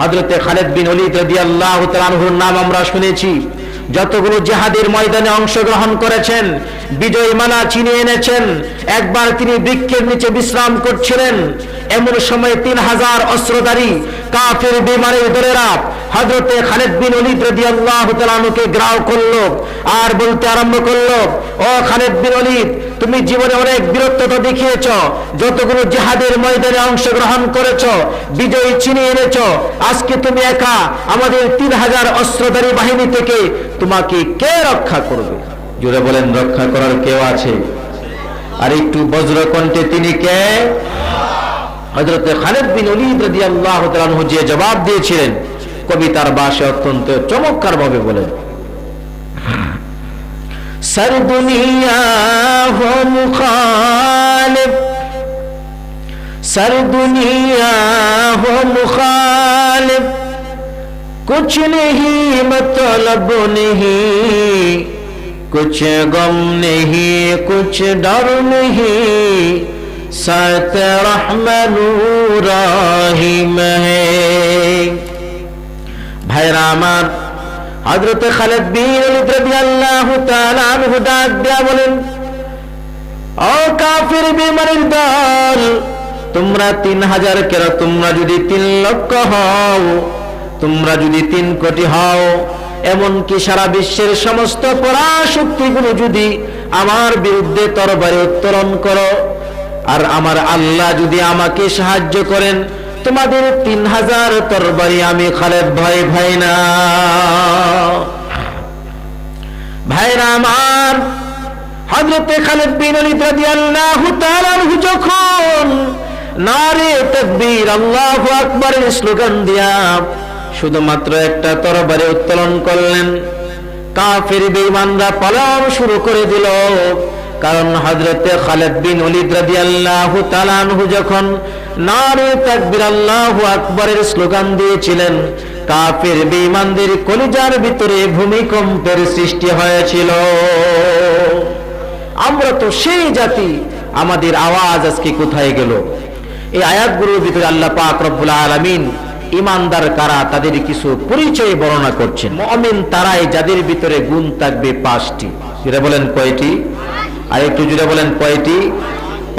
হযরতে খালিদ বিন ওলীদ রাদিয়াল্লাহু তাআলা আনহুর নাম আমরা শুনেছি। যতগুলো জিহাদের ময়দানে অংশগ্রহণ করেছেন, বিজয় মালা ছিনিয়ে এনেছেন। একবার তিনি বৃক্ষের নিচে বিশ্রাম করছিলেন, এমন সময় 3000 অস্ত্রধারী কাফের বেঈমানের দলেরা হযরতে খালিদ বিন ওলীদ রাদিয়াল্লাহু তাআলা আনহুকে গ্রাও করলো আর বলতে আরম্ভ করলো, ও খালিদ বিন ওলীদ, তুমি জীবনে অনেক বীরত্বতা দেখিয়েছ, যতগুলো জিহাদের ময়দানে অংশগ্রহণ করেছ, বিজয় ছিনিয়ে এনেছ, আজকে তুমি একা আমাদের 3000 অস্ত্রধারী বাহিনী থেকে তোমাকে কে রক্ষা করবে? জোরে বলেন, রক্ষা করার কেউ আছে? আর একটু বজ্রকণ্ঠে, তিনি কে? হযরতে খালিদ বিন ওলীদ রাদিয়াল্লাহু তাআলা আনহু যে জবাব দিয়েছিলেন, কবিতার ভাষা অত্যন্ত চমৎকার ভাবে বলেন, सर दुनिया हो मुखालिफ, सर दुनिया हो मुखालिफ, कुछ नहीं मतलब नहीं, कुछ गम नहीं, कुछ डर नहीं, साथ रहमान रहीम है। भाईरा আমার, হযরতে খালিদ বিন ওলীদ রাদিয়াল্লাহু তাআলা আনহু ডাক দিয়া বলেন, ও কাফির বেঈমানের দল, তোমরা 3000 কেন, তোমরা যদি 3 লক্ষ হও, তোমরা যদি 3 কোটি হও, এমনকি সারা বিশ্বের সমস্ত পরাশক্তিগুলো যদি আমার বিরুদ্ধে তরবারি উত্তোলন করো, আর আমার আল্লাহ যদি আমাকে সাহায্য করেন, তোমাদের 3000 তরবারি আমি খালিদ ভয় না। ভাইরা আমার, হযরতে খালিদ বিন ওলীদ রাদিয়াল্লাহু তাআলা আনহু যখন নারে তাকবীর আল্লাহু আকবারের স্লোগান দিয়া শুধুমাত্র একটা তরবারি উত্তোলন করলেন, কাফের বেঈমানরা পালান শুরু করে দিল। কারণ হযরতে খালিদ বিন ওলীদ রাদিয়াল্লাহু তাআলা আনহু যখন নারে তাকবীর আল্লাহু আকবারের স্লোগান দিয়েছিলেন, কাফের বেঈমানদের কলিজার ভিতরে ভূমিকম্পের সৃষ্টি হয়েছিল। আমরা তো সেই জাতি, আমাদের আওয়াজ আজকে কোথায় গেল? এই আয়াতগুলোর ভিতরে আল্লাহ পাক রব্বুল আলামিন ঈমানদার কারা তাদের কিছু পরিচয় বর্ণনা করছেন। মুমিন তারাই যাদের ভিতরে গুণ থাকবে 5টি। জুড়ে বলেন কয়টি? আর একটু জুড়ে বলেন কয়টি?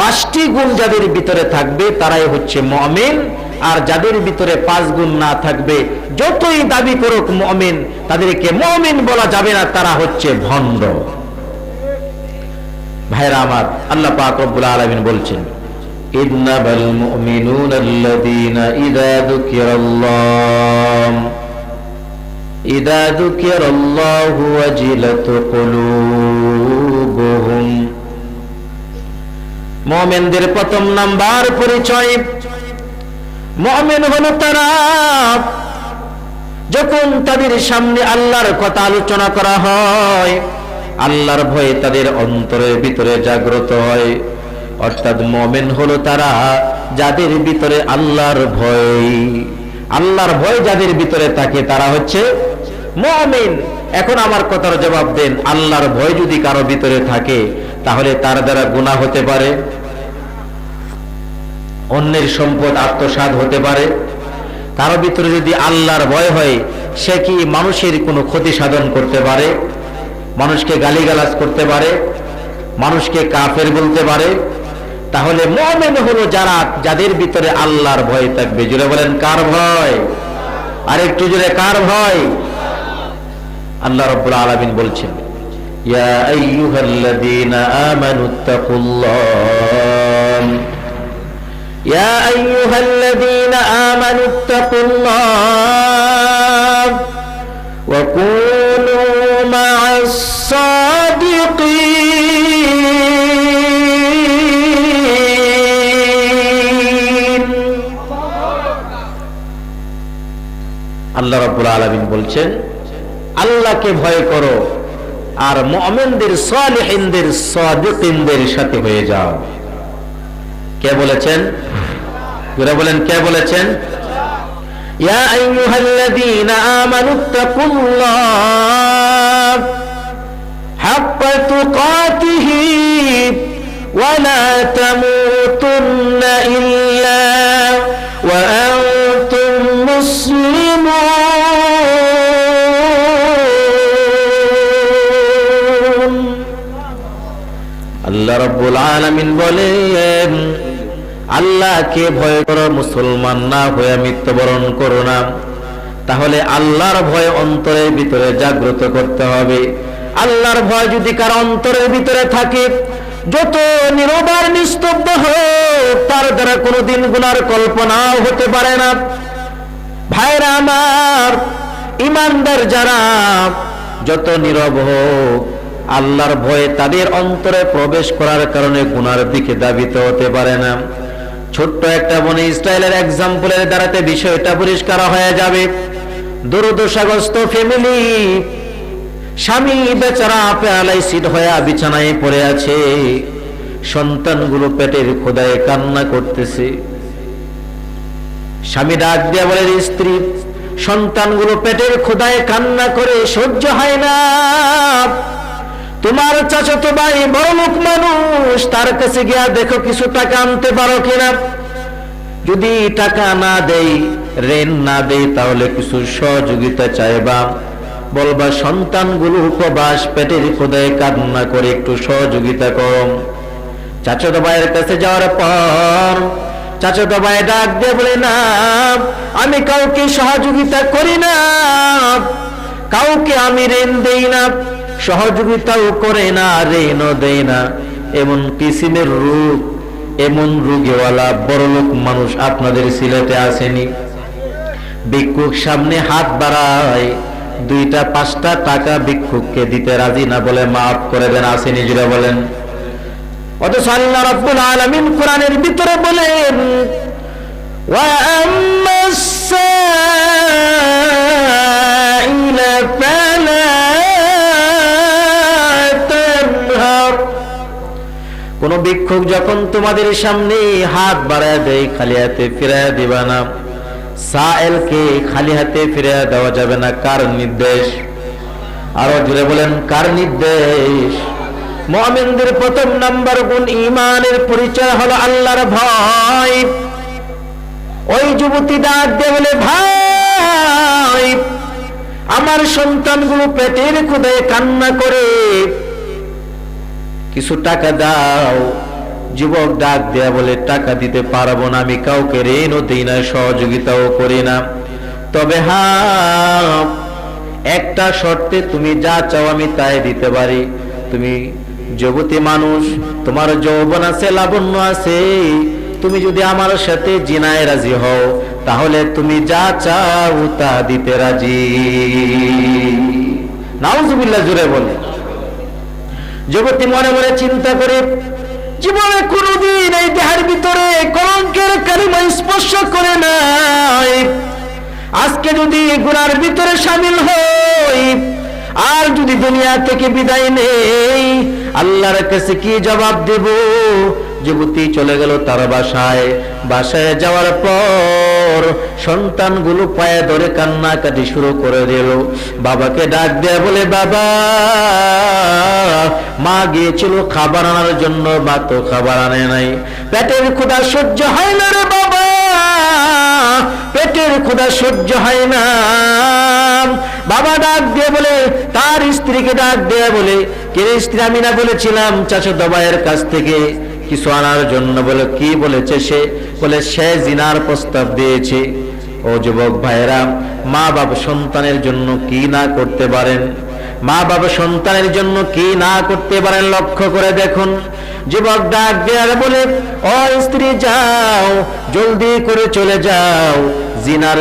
5টি গুণ যাদের ভিতরে থাকবে তারাই হচ্ছে মুমিন। আর যাদের ভিতরে 5 গুণ না থাকবে, যতই দাবি করুক মুমিন, তাদেরকে মুমিন বলা যাবে না, তারা হচ্ছে ভণ্ড। ভাইরা আমার, আল্লাহ পাক রব্বুল আলামিন বলছেন, ইন্নামাল মুমিনুনা আল্লাযীনা ইযা যুকিরাল্লাহু ওয়াজিলাত কুলুবুহুম। মুমিনদের প্রথম নাম্বার পরিচয়, মুমিন হলো তারা যখন তাদের সামনে আল্লাহর কথা আলোচনা করা হয়, আল্লাহর ভয় তাদের অন্তরের ভিতরে জাগ্রত হয়। অর্থাৎ মুমিন হলো তারা যাদের ভিতরে আল্লাহর ভয় যাদের ভিতরে থাকে, তারা হচ্ছে মুমিন। এখন আমার কথার জবাব দেন, আল্লাহর ভয় যদি কারো ভিতরে থাকে, তাহলে তার দ্বারা গুনাহ হতে পারে, অন্যের সম্পদ আত্মসাৎ হতে পারে। কারো ভিতরে যদি আল্লাহর ভয় হয়, সে কি মানুষের কোনো ক্ষতি সাধন করতে পারে? মানুষকে গালিগালাজ করতে পারে? মানুষকে কাফের বলতে পারে? তাহলে মুমিন হলো যাদের ভিতরে আল্লাহর ভয় থাকবে। জোরে বলেন, কার ভয়? আর একটু জোরে, কার ভয়? আল্লাহ রাব্বুল আলামিন বলছেন, ইয়া আইয়ুহাল্লাযীনা আমানুত্তাকুল্লাহ, ইয়া আইয়ুহাল্লাযীনা আমানুত্তাকুল্লাহ ওয়া কুনু মা'আস সাদিকিন। আল্লাহ রাব্বুল আলামিন বলছেন, আল্লাহকে ভয় করো আর মুমিনদের, সালিহিনদের, সাদিকিনদের সাথে হয়ে যাও। কে বলেছেন? যারা বলেন, কে বলেছেন? ইয়া আইয়ুহাল্লাযীনা আমানুত্তাকুল্লাহ হাক্কা তুকাতিহি ওয়া লা তামুতুন্না ইল্লা ওয়া আনতুম মুসলিমুন। আল্লাহ রাব্বুল আলামিন বলেন, আল্লাহকে ভয় করো, মুসলমান না হয়ে মৃত্যুবরণ করো না। তাহলে আল্লাহর ভয় অন্তরের ভিতরে জাগ্রত করতে হবে। আল্লাহর ভয় যদি কার অন্তরের ভিতরে থাকে, যত নীরব আর নিস্তব্ধ হোক, তার দ্বারা কোনোদিন গুনার কল্পনাও হতে পারে না। ভাইরা আমার, ইমানদার যারা, যত নীরব হোক, আল্লাহর ভয়ে তাদের অন্তরে প্রবেশ করার কারণে গুনার দিকে ধাবিত হতে পারে না। ছোট্ট একটা বনে ইসরায়েলের এক্সাম্পলের দ্বারাতে বিষয়টা পরিষ্কার হয়ে যাবে। দুর্দশাগ্রস্ত ফ্যামিলি, স্বামী বেচারা প্যারালাইসিড হয়ে বিছানায় পড়ে আছে, সন্তানগুলো পেটের খোদায় কান্না করতেছে। স্বামী ডাক দিয়ে বলে, স্ত্রী, সন্তানগুলো পেটের খোদায় কান্না করে সহ্য হয় না, তোমার চাচাতো ভাই বড়লোক মানুষ, তার কাছে গিয়া দেখো কিছু টাকা আনতে পারো কিনা। যদি টাকা না দেই, ঋণ না দেই, তাহলে কিছু সহযোগিতা চাইবা, বলবা সন্তানগুলো উপবাস পেটের খোদায় কান্না করে একটু সহযোগিতা করো। চাচাতো ভাইয়ের কাছে যাওয়ার পর চাচাতো ভাই ডাক দিয়ে বলে, না, আমি কাউকে সহযোগিতা করি না, কাউকে আমি ঋণ দেই না, সহযোগিতাও করে না, ঋণও দেই না। এমন কিসিমের রোগ, এমন রোগীওয়ালা বড়লোক মানুষ আপনাদের সিলেটে আসেনি? ভিক্ষুক সামনে হাত বাড়ায়, 2-5টা টাকা ভিক্ষুককে দিতে রাজি না, বলে মাফ করে দেন, আসেনি? জুড়ে বলেন। অথচ আল্লাহ রাব্বুল আলামিন কোরআনের ভিতরে বলেন, ওয়া আম্মাস সাইলা ফালা তানহার। কোন ভিক্ষুক যখন তোমাদের সামনে হাত বাড়ায় দেয়, খালি হাতে ফিরাইয়া দিবা না। সায়েলকে খালি হাতে ফিরাইয়া দেওয়া যাবে না। কার নির্দেশ? আরো জুড়ে বলেন, কার নির্দেশ? মুমিনদের প্রথম নাম্বার গুণ, ঈমানের পরিচয় হলো আল্লাহর ভয়। ওই যুবতী ডাক দিয়ে বলে, ভাই, আমার সন্তানগুলো পেটের ক্ষুধায় কান্না করে, কিছু টাকা দাও। যুবক ডাক দেয়া বলে, টাকা দিতে পারবো না, আমি কাউকে ঋণও দিই না, সহযোগিতাও করি না। তবে হ্যাঁ, একটা শর্তে তুমি যা চাও আমি তাই দিতে পারি। তুমি যুবতী মানুষ, তোমার যৌবন আছে, লাবণ্য আছে, তুমি যদি আমার সাথে জিনায় রাজি হও, তাহলে তুমি যা চাও তা দিতে রাজি। নাউজুবিল্লাহ, জোরে বলে। যুবতী মনে মনে চিন্তা করে, জীবনে কোনদিন এই দেহের ভিতরে কলঙ্কের কালিমা স্পর্শ করে নাই, আজকে যদি গুনার ভিতরে শামিল হই, আর যদি দুনিয়া থেকে বিদায় নেই, আল্লাহর কাছে কি জবাব দেব? যুবতী চলে গেল তার বাসায়। বাসায় যাওয়ার পর সন্তানগুলো পায়ে ধরে কান্নাকাটি শুরু করে দিল। বাবাকে ডাক দেয়া বলে, বাবা, মা গিয়েছিল খাবার আনার জন্য, মা তো খাবার আনে নাই, পেটের ক্ষুধা সহ্য হয় না রে বাবা, পেটের ক্ষুধা সহ্য হয় না। বাবা ডাক দিয়ে বলে, তার স্ত্রীকে ডাক দিয়ে বলে, কে স্ত্রী? আমি না বলেছিলাম চাচাতো ভাইয়ের কাছ থেকে কিছু আনার জন্য। বলে, কি বলেছে সে? বলে, সে জিনার প্রস্তাব দিয়েছে। ও যুবক ভাইয়েরা, মা বাবা সন্তানের জন্য কি না করতে পারেন? মা বাবা সন্তানের জন্য কি না করতে পারেন? লক্ষ্য করে দেখুন। যুবক ডাক দেয়ার বলে, ও স্ত্রী, যাও, জলদি করে চলে যাও, জিনার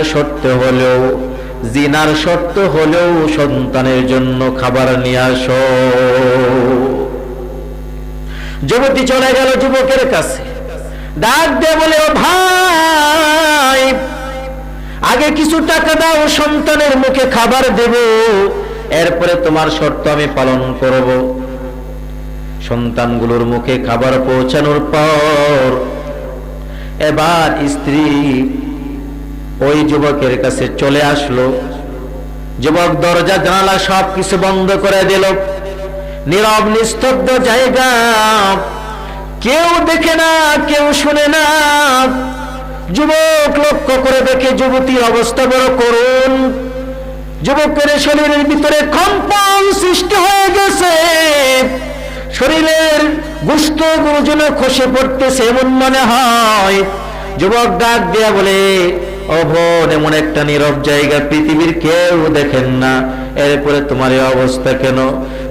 শর্ত হলেও সন্তানের জন্য খাবার নিয়ে আসো। যুবতী চলে গেল যুবকের কাছে, ডাক দিয়ে বলে, ও ভাই, আগে কিছু টাকা দাও, সন্তানের মুখে খাবার দেব, এরপরে তোমার শর্ত আমি পালন করব। সন্তানগুলোর মুখে খাবার পৌঁছানোর পর এবার স্ত্রী ওই যুবকের কাছে চলে আসলো। যুবক দরজা জানালা সবকিছু বন্ধ করে দিল। নীরব নিস্তব্ধ জায়গা, কেউ দেখে না, কেউ শুনে না। যুবক লক্ষ্য করে দেখে যুবতীর অবস্থা বড় করুণ। যুবকের শরীরের ভিতরে কম্পন সৃষ্টি হয়ে গেছে, শরীরের গোশতগুলো যেন খসে পড়তেছে এমন মনে হয়। যুবক ডাক দিয়া বলে, ও বোন, এমন একটা নীরব জায়গা পৃথিবীর কেউ দেখেন না, এরপরে তোমার এই অবস্থা কেন?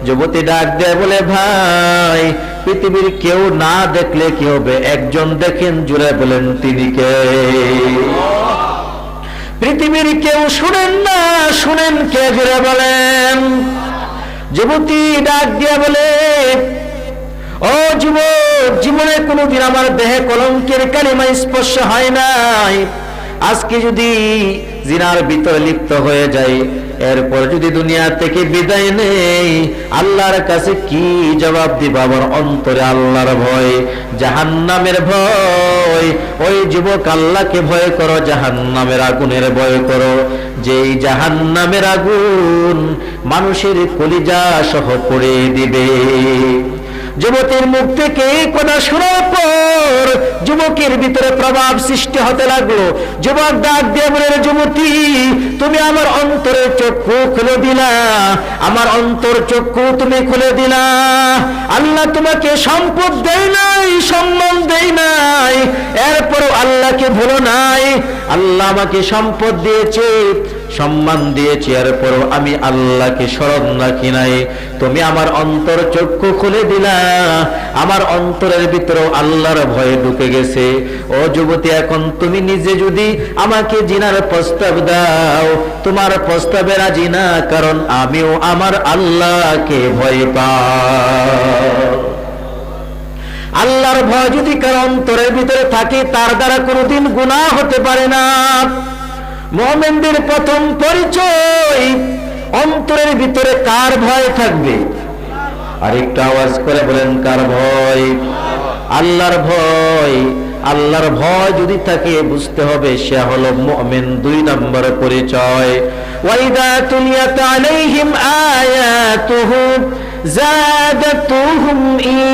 যুবতী ডাক দেয়া বলে, ভাই, পৃথিবীর কেউ না দেখলে কি হবে, একজন দেখেন। জুড়ে বলেন, তিনি কে? পৃথিবীর কেউ শুনেন না, শুনেন কে? জুড়ে বলেন। যুবতী ডাক দিয়া বলে, ও যুবক, জীবনে কোনোদিন আমার দেহে কলঙ্কের কালিমা স্পর্শ হয় নাই। আজকে যদি জিনার ভিতরে লিপ্ত হয়ে যায়, এরপর যদি দুনিয়া থেকে বিদায় নেই, আল্লাহর কাছে কি জবাব দিব? আমার অন্তরে আল্লাহর ভয়, জাহান্নামের ভয়। ওই যুবক, আল্লাহকে ভয় করো, জাহান্নামের আগুনের ভয় করো, যেই জাহান্নামের আগুন মানুষের কলিজা সহ পড়ে দিবে। যুবতীর মুখ থেকে কথা শোনার পর যুবকের ভিতরে প্রভাব সৃষ্টি হতে লাগলো। যুবক ডাক দিয়ে বলে, যুবতী, তুমি আমার অন্তরের চক্ষু খুলে দিলা, আমার অন্তর চক্ষু তুমি খুলে দিলা। আল্লাহ তোমাকে সম্পদ দেয় নাই, সম্মান দেয় নাই, এরপরও আল্লাহকে ভুলো নাই। আল্লাহ আমাকে সম্পদ দিয়েছে, সম্মান দিয়েছে, এরপরও আমি আল্লাহকে স্মরণ রাখি নাই। তুমি আমার অন্তর চক্ষু খুলে দিলা, আমার অন্তরের ভিতরেও আল্লাহর ভয়ে ঢুকে গেছে। ও যুবতী, এখন তুমি নিজে যদি আমাকে জিনার প্রস্তাব দাও, তোমার প্রস্তাবে রাজি না, কারণ আমিও আমার আল্লাহকে ভয় পাই। আল্লাহর ভয় যদি কারো অন্তরের ভিতরে থাকে, তার দ্বারা কোনোদিন গুনাহ হতে পারে না। মুমিনদের প্রথম পরিচয়, অন্তরের ভিতরে কার ভয় থাকবে? আরেকটু আওয়াজ করে বলেন, কার ভয়? আল্লাহর ভয়। আল্লাহর ভয় যদি থাকে, বুঝতে হবে সে হলো মুমিন। 2 নম্বর পরিচয়, ওয়াইদা তুলিয়াত আলাইহিম আয়াতুহু যাদাতুহুম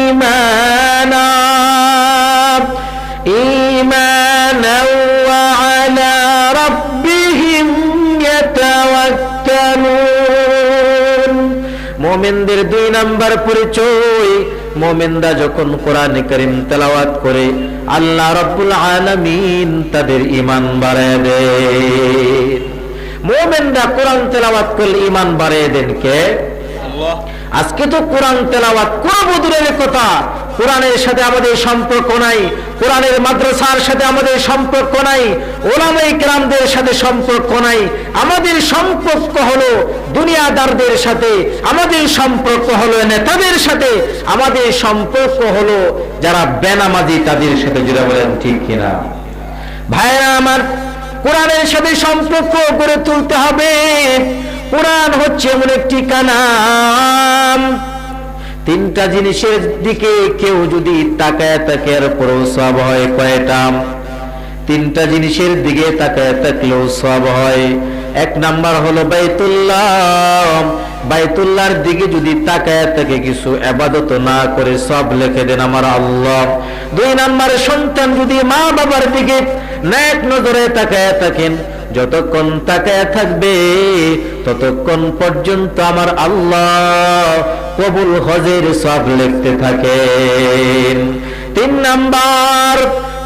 ঈমানা ঈমানা ওয়া আলা রাব্বিহিম ইয়াতাওয়াক্কালুন। মুমিনদের 2 নম্বর পরিচয়, মুমিনরা যখন কোরআন কারীম তেলাওয়াত করে, আল্লাহ রাব্বুল আলামিন তাদের ঈমান বাড়ায় দেন। মুমিনরা কোরআন তেলাওয়াত করলে ঈমান বাড়ায় দেন কে? আল্লাহ। আজকে তো কোরআন তেলাওয়াত করব দূরের কথা, কোরআনের সাথে আমাদের সম্পর্ক নাই, কোরআনের মাদ্রাসার সাথে আমাদের সম্পর্ক নাই, ওলামায়ে কেরামদের সাথে সম্পর্ক নাই। আমাদের সম্পর্ক হলো দুনিয়াদারদের সাথে, আমাদের সম্পর্ক হলো নেতাদের সাথে, আমাদের সম্পর্ক হলো যারা বেনামাজি তাদের সাথে। যেটা বলেন ঠিক কিনা? ভাইরা আমার, কোরআনের সাথে সম্পর্ক গড়ে তুলতে হবে। কোরআন হচ্ছে এমন একটি কালাম, 3টা জিনিসের দিকে কেউ যদি তাকায় থাকে, এর পরও সওয়াব হয়। কয়টা? 3টা জিনিসের দিকে তাকায় থাকলেও সওয়াব হয়। 1 নাম্বার হলো বাইতুল্লাহ, বাইতুল্লাহর দিকে যদি তাকায় থাকে, কিছু ইবাদত না করে, সব লিখে দেন আমার আল্লাহ। 2 নাম্বারে সন্তান যদি মা বাবার দিকে নেক নজরে তাকায় থাকেন, যতক্ষণ তাকায় থাকবে ততক্ষণ পর্যন্ত আমার আল্লাহ কবুল হজের সব লিখতে থাকেন। 3 নাম্বার,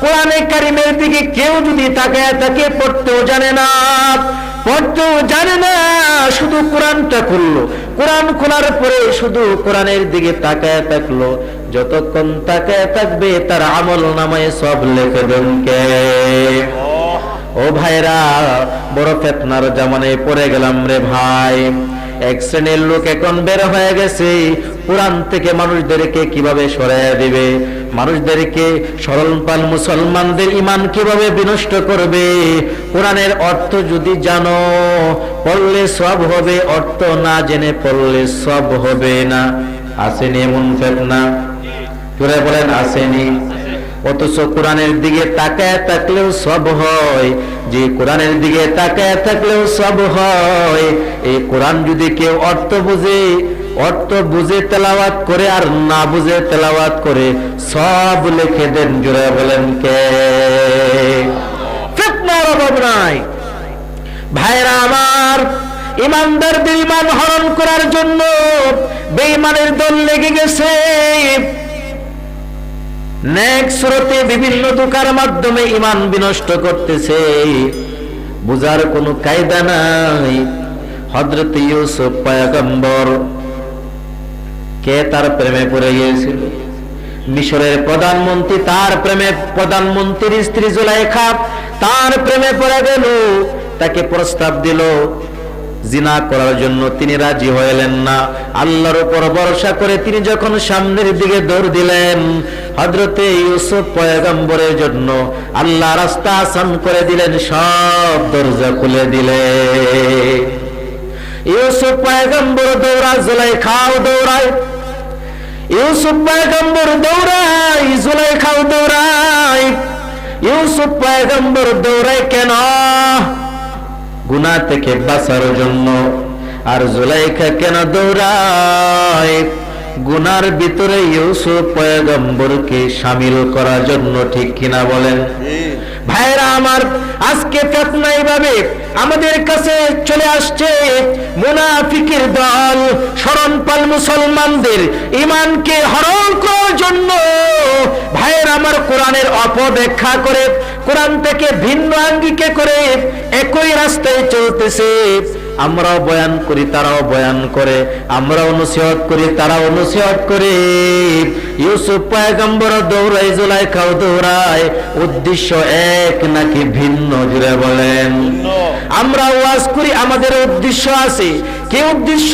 কোরআনে কারিমের দিকে কেউ যদি তাকায় থাকে, পড়তেও জানে না, পড়তেও জানে না, শুধু কোরআনটা খুললো, কোরআন খোলার পরে শুধু কোরআনের দিকে তাকায় থাকলো, যতক্ষণ তাকায় থাকবে তার আমল নামায় সব লিখে দেন কে? ও ভাইরা, বড় ফিতনার জামানায় পড়ে গেলাম রে ভাই। 1 শ্রেণীর লোক এখন বের হয়ে গেছে, কোরআন থেকে মানুষদেরকে কিভাবে সরাইয়া দিবে, মানুষদেরকে সরলপাল মুসলমানদের ঈমান কিভাবে বিনষ্ট করবে। কোরআনের অর্থ যদি জানো, পড়লে সব হবে, অর্থ না জেনে পড়লে সব হবে না। আসেনি এমন ফিতনা? জোরে বলেন, আসেনি? অথচ কোরআনের দিকে তাকায় থাকলেও সব হয়, যে কোরআনের দিকে তাকায় থাকলেও সব হয়। এই কোরআন যদি কেউ অর্থ বুঝে তেলাওয়াত করে, আর না বুঝে তেলাওয়াত করে, সব লিখে দেন। জোরে বলেন কে? অভাব নাই। ভাইরা আমার, ইমানদারদের ইমান হরণ করার জন্য বেঈমানের দল লেগে গেছে। নেক সুরতে বিভিন্ন ধোঁকার মাধ্যমে ইমান বিনষ্ট করতেছে, বুঝার কোনো কায়দা নাই। হযরত ইউসুফ পয়গম্বর কে তার প্রেমে পড়ে গিয়েছিল? মিশরের প্রধানমন্ত্রী তার প্রেমে, প্রধানমন্ত্রীর স্ত্রী জুলাইখা তার প্রেমে পড়ে গেল। তাকে প্রস্তাব দিল জিনা করার জন্য, তিনি রাজি হইলেন না। আল্লাহর উপর ভরসা করে তিনি যখন সামনের দিকে দৌড় দিলেন, হযরতে ইউসুফ পয়গম্বরের জন্য আল্লাহ রাস্তা আসান করে দিলেন, সব দরজা খুলে দিলেন। ইউসুফ পয়গম্বর দৌড়ায়, জুলাইখাও দৌড়ায়। ইউসুফ পয়গম্বর দৌড়ায়, জুলাইখাও দৌড়ায়। ইউসুফ পয়গম্বর দৌড়ায় কেন? গুনাহ থেকে বাঁচার জন্য। আর জুলাইখা কেন দৌড়ায়? গুনার ভিতরে ইউসুফ পয়গম্বরকে শামিল করার জন্য। ঠিক কিনা বলেন? ভাইরা আমার, আজকে ফিতনা এইভাবে আমাদের কাছে চলে আসছে। মুনাফিকের দল শরণপাল মুসলমানদের ঈমানকে হরণ করার জন্য ভাইরা আমার কোরআনের অপব্যাখ্যা করে, কোরআন থেকে ভিন্ন আঙ্গিকে করে একই রাস্তায় চলতেছে। আমরাও বয়ান করি, তারাও বয়ান করে, আমরাও নসিহত করি, তারাও নসিহত করে। ইউসুফ পয়গম্বর দৌড়ায়, জুলাইখাও দৌড়ায়, উদ্দেশ্য এক নাকি ভিন্ন? জুড়ে বলেন। আমরা ওয়াজ করি, আমাদের উদ্দেশ্য আছে। কি উদ্দেশ্য?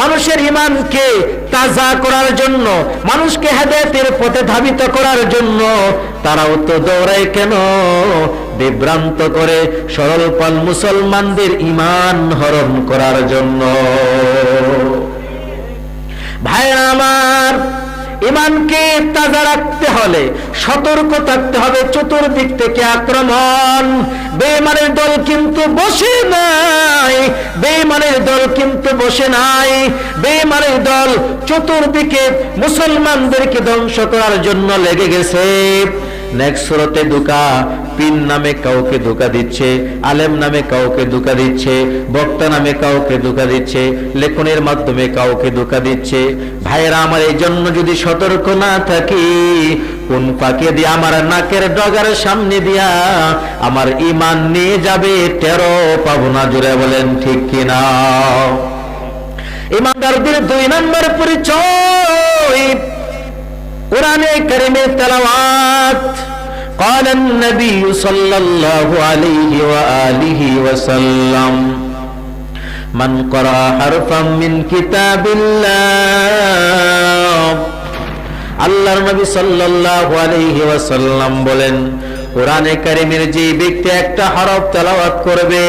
মানুষের ঈমানকে তাজা করার জন্য, মানুষকে হেদায়েতের পথে ধাবিত করার জন্য। তারাও তো দৌড়ায় কেন? বিভ্রান্ত করে সরলপাল মুসলমানদের ঈমান হরণ করার জন্য। ভাইরা আমার, ঈমানকে তাজা রাখতে হলে সতর্ক থাকতে হবে চতুর্দিক থেকে আক্রমণ। বেঈমানের দল কিন্তু বসে নাই, বেঈমানের দল কিন্তু বসে নাই। বেঈমানের দল চতুর্দিকে মুসলমানদেরকে ধ্বংস করার জন্য লেগে গেছে। নেক্সট সুরতে ধোঁকা, পীর নামে কাউকে ধোঁকা দিচ্ছে, আলেম নামে কাউকে ধোঁকা দিচ্ছে, বক্তা নামে কাউকে ধোঁকা দিচ্ছে, লেখনের মাধ্যমে কাউকে ধোঁকা দিচ্ছে। ভাইরা আমার, এই জন্য যদি সতর্ক না থাকি, কোন ফাঁকে দিয়ে আমার নাকের ডগার সামনে দিয়া আমার ঈমান নিয়ে যাবে, টেরও পাবো না। জুড়ে বলেন ঠিক কিনা? ঈমানদারদের 2 নম্বর পরিচয় কুরআনে কারীমের তেলাওয়াত। قال النبي صلى الله عليه وآله وسلم من قرأ حرفا من كتاب الله। আল্লাহর নবী সাল্লাল্লাহু আলাইহি ওয়াসাল্লাম বলেন, কোরআনে কারীমের যে ব্যক্তি একটা হরফ তেলাওয়াত করবে,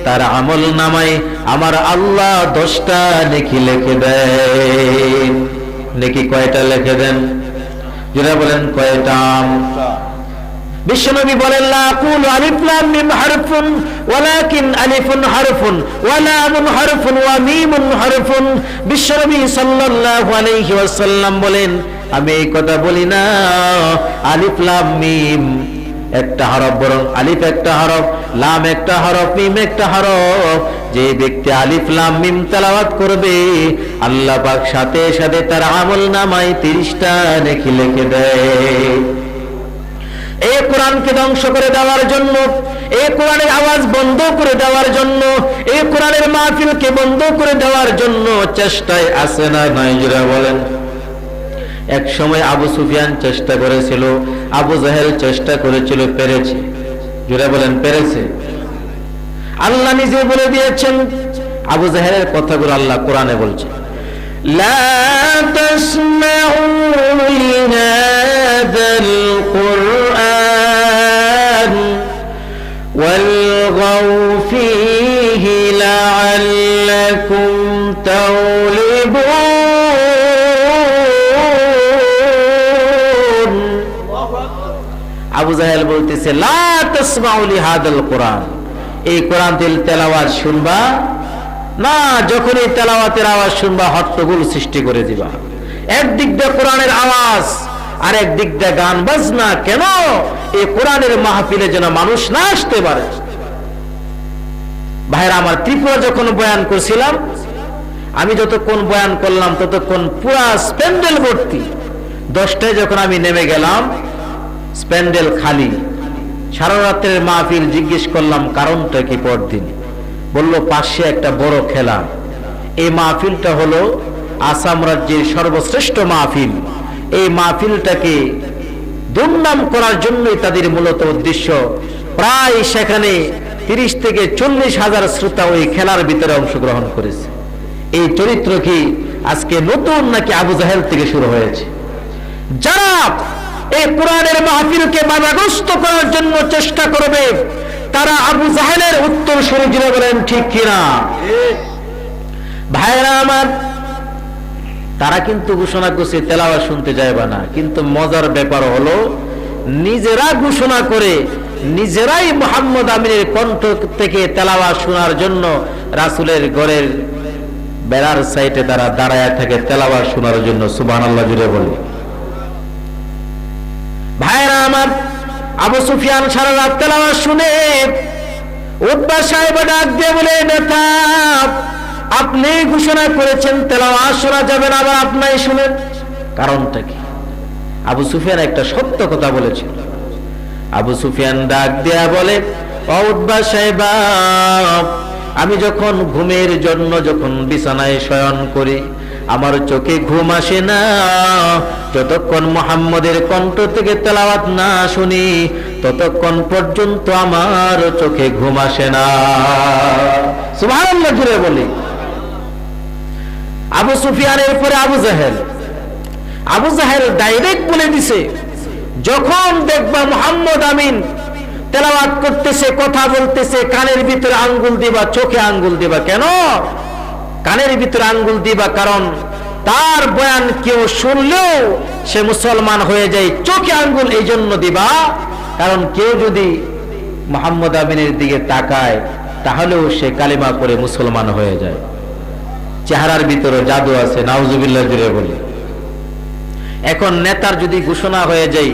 তার আমল নামায় আমার আল্লাহ 10টা নেকি লিখে দেন। নেকি কয়টা লিখে দেন? যারা বলেন কয়টা? বিশ্বনবী বলেন, লা আকুলু আলিফ লাম মিম হারফুন ওয়ালাকিন আলিফুন হারফুন ওয়া লামুন হারফুন ওয়া মিমুন হারফুন। বিশ্বনবী সাল্লাল্লাহু আলাইহি ওয়াসাল্লাম বলেন, আমি এই কথা বলি না আলিফ লাম মিম একটা হরফ, বরং আলিফ একটা হরফ, লাম একটা হরফ, মিম একটা হরফ। যে ব্যক্তি আলিফ লাম মিম তেলাওয়াত করবে, আল্লাহ পাক সাথে সাথে তার আমল নামায় 30টা নেকি লিখে দেয়। এই কোরআনকে ধ্বংস করে দেওয়ার জন্য, এই কোরআনের আওয়াজ বন্ধ করে দেওয়ার জন্য, এই কোরআনের মাহফিলকে বন্ধ করে দেওয়ার জন্য চেষ্টায় আছে না নাই? যারা বলেন। এক সময় আবু সুফিয়ান চেষ্টা করেছিল, আবু জাহেল চেষ্টা করেছিল, পেরেছে? যারা বলেন পেরেছে? আল্লাহ নিজে বলে দিয়েছেন, আবু জাহেলের কথাগুলো আল্লাহ কোরআনে বলছে, লা তাসমাউ লিহাযাল কুরআন ওয়ালগাউ ফীহি লাআল্লাকুম তাগলিবুন। আবু জাহেল বলতেছে, লা তাসমাউ লিহাযাল কুরআন, এই কোরআন তেলাওয়াত শুনবা না। যখন এই তেলাওয়াতের আওয়াজ শুনবা, হট্টগোল সৃষ্টি করে দিবা। একদিক দিয়ে কোরআনের আওয়াজ, আরেক দিক দিয়ে গান বাজনা। কেন? এই কোরআনের মাহফিলে যেন মানুষ না আসতে পারে। ভাইরা আমার, ত্রিপুরা যখন বয়ান করছিলাম, আমি যতক্ষণ বয়ান করলাম ততক্ষণ পুরা স্প্যান্ডেল ভর্তি। 10টায় যখন আমি নেমে গেলাম, স্প্যান্ডেল খালি। সারা রাতের মাহফিল। জিজ্ঞেস করলাম কারণটা কি? পরদিন বলল পাশে একটা বড় খেলা। এই মাহফিলটা হলো আসাম রাজ্যের সর্বশ্রেষ্ঠ মাহফিল। এই মাহফিলটাকে দুর্নাম করার জন্যই তাদের মূলত উদ্দেশ্য। প্রায় সেখানে 30 থেকে 40 হাজার শ্রোতা ওই খেলার ভিতরে অংশগ্রহণ করেছে। এই চরিত্র কি আজকে নতুন নাকি আবু জাহেল থেকে শুরু হয়েছে? যারা এই কোরআনের মাহফিলকে বাধাগ্রস্ত করার জন্য চেষ্টা করবে, তারা আবু জাহেলের উত্তর শুরু দিলে বলেন ঠিক কিনা? ভাইরা আমার, তারা কিন্তু ঘোষণা করছে তেলাওয়াত শুনতে যাইবা না, কিন্তু মজার ব্যাপার হলো নিজেরা ঘোষণা করে নিজেরাই মুহাম্মদ আমিনের কণ্ঠ থেকে তেলাওয়াত শোনার জন্য রাসূলের ঘরের বেড়ার সাইডে তারা দাঁড়ায় থাকে তেলাওয়াত শোনার জন্য। সুবহানাল্লাহ জুড়ে বলি। ভাইরা আমার, আবু সুফিয়ান সারা রাত তেলাওয়াত শুনে উতবা সাহেব ডাক দিয়ে বলে, নেতা আপনি ঘোষণা করেছেন তেলাওয়াত শোনা যাবে না, আবার আপনি শুনেন, কারণটা কি? আবু সুফিয়ান একটা সত্য কথা বলেছিল। আবু সুফিয়ান ডাক দেয়া বলে, ও উতবা সাহেব, আমি যখন ঘুমের জন্য যখন বিছানায় শয়ন করি, আমার চোখে ঘুম আসে না যতক্ষণ মুহাম্মদের কণ্ঠ থেকে তেলাওয়াত না শুনি, ততক্ষণ পর্যন্ত আমার চোখে ঘুম আসে না। সুবহানাল্লাহ জুড়ে বলি। আবু সুফিয়ানের পরে আবু জাহেল। আবু জাহেল ডাইরেক্ট বলে দিছে, যখন দেখবা মুহাম্মদ আমিন তেলাওয়াত করতেছে, কথা বলতেছে, কানের ভিতরে আঙ্গুল দিবা, চোখে আঙ্গুল দিবা। কেন কানের ভিতরে আঙ্গুল দিবা? কারণ তার বয়ান কেউ শুনলেও সে মুসলমান হয়ে যায়। চোখে আঙ্গুল এই জন্য দিবা, কারণ কেউ যদি মুহাম্মদ আমিনের দিকে তাকায় তাহলেও সে কালিমা করে মুসলমান হয়ে যায়। চেহারার ভিতরে জাদু আছে, নাউজুবিল্লাহ জুড়ে বলি। এখন নেতার যদি ঘোষণা হয়ে যায়,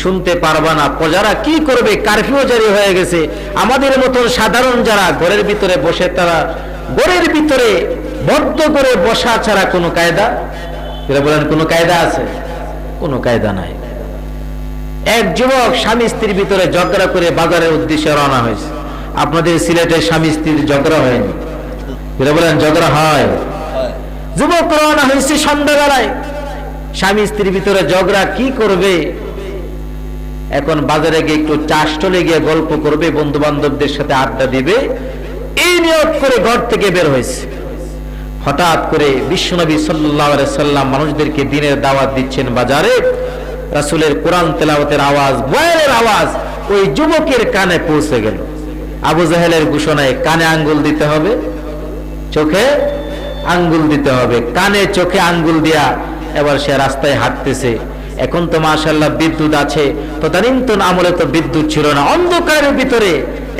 শুনতে পারবা না, প্রজারা কি করবে? কারফিউ জারি হয়ে গেছে। আমাদের মতন সাধারণ যারা ঘরের ভিতরে বসে, তারা ঘরের ভিতরে বদ্ধ করে বসা ছাড়া কোনো কায়দা, এরা বলেন কোনো কায়দা আছে? কোনো কায়দা নাই। এক যুবক স্বামী স্ত্রীর ভিতরে ঝগড়া করে বাজারের উদ্দেশ্যে রওনা হয়েছে। আপনাদের সিলেটের স্বামী স্ত্রীর ঝগড়া হয়নি? এরা বলেন ঝগড়া হয়। যুবক রওনা হয়েছে সন্ধ্যাবেলায়, স্বামী স্ত্রীর ভিতরে ঝগড়া, কি করবে? এখন বাজারে গিয়ে একটু চা স্টলে গিয়ে গল্প করবে, বন্ধু বান্ধবদের সাথে আড্ডা দিবে, এই নিয়ত করে ঘর থেকে বের হয়েছে। হঠাৎ করে বিশ্বনবী সাল্লাল্লাহু আলাইহি সাল্লাম মানুষদেরকে দ্বীনের দাওয়াত দিচ্ছেন বাজারে। রাসূলের কোরআন তেলাওয়াতের আওয়াজ, বয়ানের আওয়াজ ওই যুবকের কানে পৌঁছে গেল। আবু জাহেলের ঘোষণায় কানে আঙ্গুল দিতে হবে, চোখে আঙ্গুল দিতে হবে। কানে চোখে আঙ্গুল দিয়া এবার সে রাস্তায় হাঁটতেছে। এখন তো মাশাআল্লাহ বিদ্যুৎ আছে, তদানীন্তন আমলে তো বিদ্যুৎ ছিল না। অন্ধকারের ভিতরে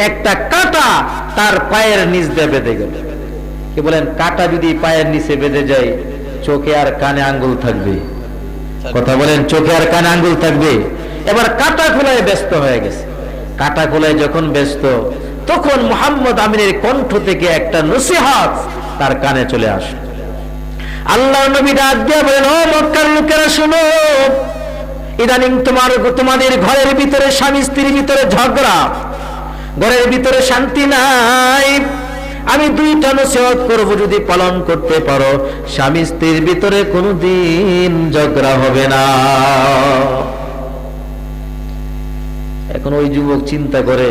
একটা কাঁটা তার পায়ের নিচ দিয়ে বেঁধে গেল। কি বলেন? কাঁটা যদি পায়ের নিচে বেঁধে যায়, চোখে আর কানে আঙ্গুল থাকবে? কথা বলেন, চোখে আর কানে আঙ্গুল থাকবে? এবার কাঁটা খোলায় ব্যস্ত হয়ে গেছে। কাঁটা খোলায় যখন ব্যস্ত, তখন মুহাম্মদ আমিনের কণ্ঠ থেকে একটা নসিহত তার কানে চলে আসে। আল্লাহর নবী ডাক দিয়ে বলেন, ও মক্কার লোকেরা শোনো, ইদানিং তোমাদের ঘরের ভিতরে স্বামী স্ত্রীর ভিতরে ঝগড়া, ঘরের ভিতরে শান্তি নাই। আমি 2টা নসিহত করব, যদি পালন করতে পারো, স্বামী স্ত্রীর ভিতরে কোনোদিন ঝগড়া হবে না। এখন ওই যুবক চিন্তা করে,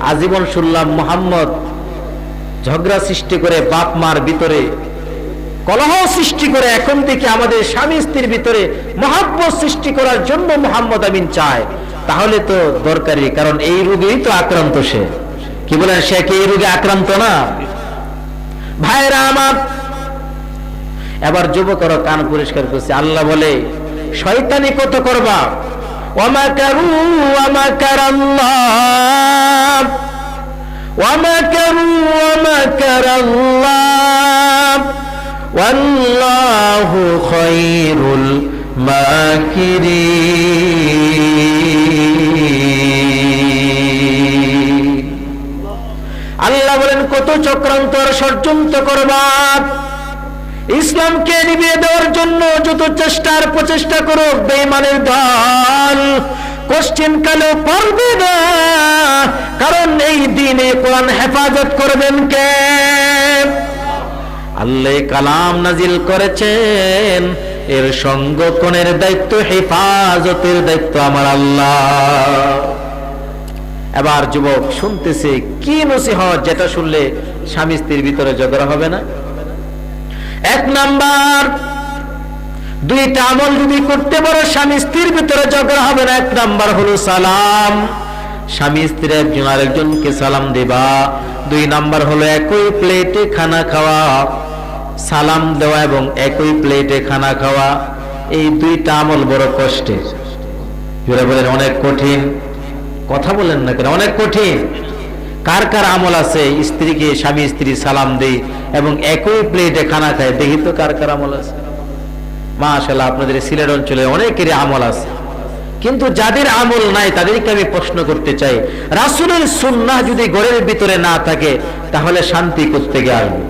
আজীবন শুনলাম মুহাম্মদ ঝগড়া সৃষ্টি করে, বাপ মার ভিতরে কলহ সৃষ্টি করে, এখন থেকে আমাদের স্বামী স্ত্রীর ভিতরে মহব্বত সৃষ্টি করার জন্য মুহাম্মদ আমিন চায়। তাহলে তো দরকারি, কারণ এই রোগেই তো আক্রান্ত সে। কি বলেন, সে কি এই রোগে আক্রান্ত না? ভাইরা আমার, এবার যুবকরা কান পরিষ্কার করছে। আল্লাহ বলে, শয়তানি কত করবা? ওয়ামাকারু ওয়ামাকারাল্লাহ ওয়ামাকারু ওয়ামাকারাল্লাহ ওয়াল্লাহু খায়রুল মাকিরিন। আল্লাহ বলেন কত চক্রান্ত আর ষড়যন্ত্র করবা, ইসলামকে নিভিয়ে দেওয়ার জন্য যত চেষ্টার প্রচেষ্টা করো বেঈমানের দল কোশ্চেন কালেও পারবে না, কারণ এই দিনে কোরআন হেফাজত করবেন কে? আল্লাহ কালাম নাজিল করেছেন, এর সংরক্ষণের দায়িত্ব, হেফাজতের দায়িত্ব আমার আল্লাহ। এবার যুবক শুনতেছে কি নসিহত যেটা শুনলে স্বামী স্ত্রীর ভিতরে ঝগড়া হবে না? এক নাম্বার, দুইটা আমল যদি করতে পারো স্বামী স্ত্রীর ভিতরে ঝগড়া হবে না। এক নাম্বার হলো সালাম, স্বামী স্ত্রী একজন আরেকজনকে সালাম দিবা। দুই নাম্বার হলো একই প্লেটে খানা খাওয়া, সালাম দেওয়া এবং একই প্লেটে খানা খাওয়া। এই দুইটা আমল বড় কষ্টের। যারা বলেন অনেক কঠিন, কথা বলেন না কেন? অনেক কঠিন। কার কার আমল আছে স্ত্রীকে স্বামী স্ত্রী সালাম দেই এবং একই প্লেটে খানা খায়? দেখি তো কার কার আমল আছে। মাশাআল্লাহ, আপনাদের সিলেট অঞ্চলে অনেকেরই আমল আছে, কিন্তু যাদের আমল নাই তাদেরকে আমি প্রশ্ন করতে চাই, রাসূলের সুন্নাহ যদি ঘরের ভিতরে না থাকে তাহলে শান্তি কোত্থেকে আসবে?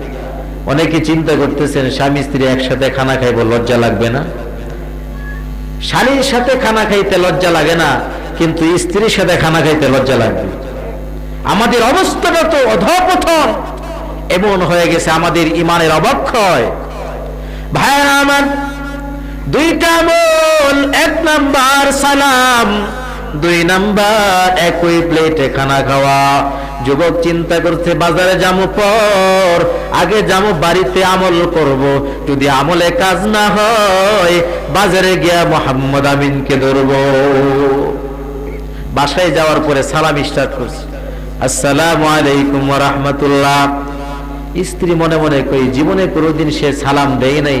অনেকে চিন্তা করতেছেন স্বামী স্ত্রী একসাথে খানা খাইবো, লজ্জা লাগবে না? স্বামীর সাথে খানা খাইতে লজ্জা লাগে না, কিন্তু স্ত্রীর সাথে খানা খাইতে লজ্জা লাগবে। আমাদের অবস্থাটা তো অধঃপতন এমন হয়ে গেছে, আমাদের ইমানের অবক্ষয়। ভাইরা আমার, দুইটা আমল, এক নাম্বার সালাম, দুই নাম্বার একই প্লেটে খানা খাওয়া। যুবক চিন্তা করছে বাজারে যাবো, পর আগে যাবো বাড়িতে আমল করব, যদি আমলে কাজ না হয় বাজারে গিয়া মোহাম্মদ আমিনকে ধরবো। বাসায় যাওয়ার পরে সালাম স্টার্ট করছে, আসসালামু আলাইকুম ওয়া রাহমাতুল্লাহ। স্ত্রী মনে মনে কই জীবনে কোনোদিন সে সালাম দেয় নাই,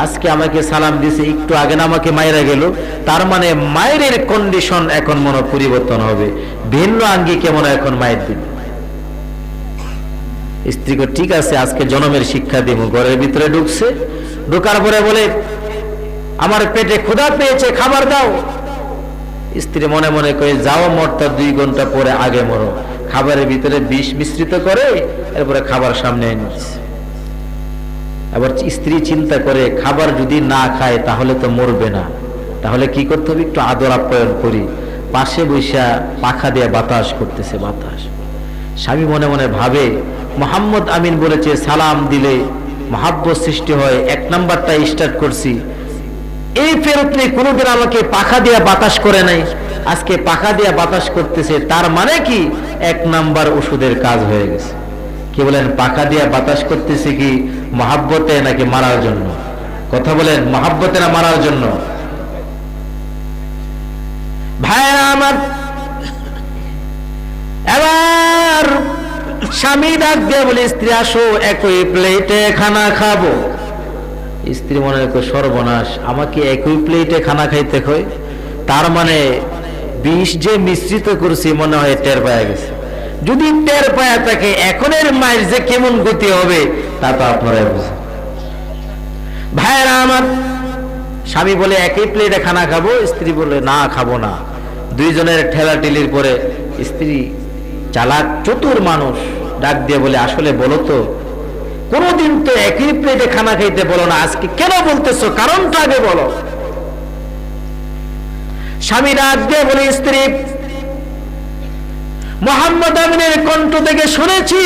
আজকে আমাকে সালাম দিছে, একটু আগে না আমাকে মায়েরা গেল, তার মানে মায়ের কন্ডিশন এখন মনে পরিবর্তন হবে, ভিন্ন আঙ্গিকে মনে এখন মায়ের দিন। স্ত্রীকে ঠিক আছে আজকে জনমের শিক্ষা দিব। ঘরের ভিতরে ঢুকছে, ঢোকার পরে বলে আমার পেটে ক্ষুধা পেয়েছে, খাবার দাও। স্ত্রী মনে মনে কয়ে যাও মরতা 2 ঘন্টা পরে আগে মরো। খাবারের ভিতরে বিষ মিশ্রিত করে এরপরে খাবার সামনে এনেছে। আবার স্ত্রী চিন্তা করে খাবার যদি না খায় তাহলে তো মরবে না, তাহলে কি করতে হবে? একটু আদর আপ্যায়ন করি। পাশে বৈশা পাখা দিয়ে বাতাস করতেছে, বাতাস। স্বামী মনে মনে ভাবে মোহাম্মদ আমিন বলেছে সালাম দিলে মহাব্বত সৃষ্টি হয়, 1 নাম্বারটা স্টার্ট করছি, এই ফেরত নেই, কোনোদিন আমাকে পাখা দিয়া বাতাস করে নাই, আজকে পাখা দিয়া বাতাস করতেছে, তার মানে কি 1 নাম্বার ওষুধের কাজ হয়ে গেছে। কি বলেন, পাখা দিয়া বাতাস করতেছে কি মহাব্বতে নাকি মারার জন্য? কথা বলেন, মহাব্বতে না মারার জন্য? ভাইরা আমার, এবার স্বামী ডাক দিয়ে বলে স্ত্রী আসো একই প্লেটে খানা খাবো। স্ত্রী মনে করে সর্বনাশ, আমাকে একই প্লেটে খানা খাইতে হয়, তার মানে বিষ যে মিশ্রিত করছি মনে হয় টের পায়া গেছে। যদি টের পায়া থাকে এখনের মায়ের যে কেমন গতি হবে তা তো আপনারা বুঝেন। ভাইরা আমার, স্বামী বলে একই প্লেটে খানা খাবো, স্ত্রী বলে না খাবো না। দুইজনের ঠেলাঠেলির পরে স্ত্রী চালাক চতুর মানুষ ডাক দিয়ে বলে আসলে বলো তো, কোনদিন তো একই প্লেটে খানা খাইতে বলো না, আজকে কেন বলতেছো? কারণটা আগে বলো। স্বামী ডাক দিয়ে বলে স্ত্রী, মোহাম্মদ আমিনের কণ্ঠ থেকে শুনেছি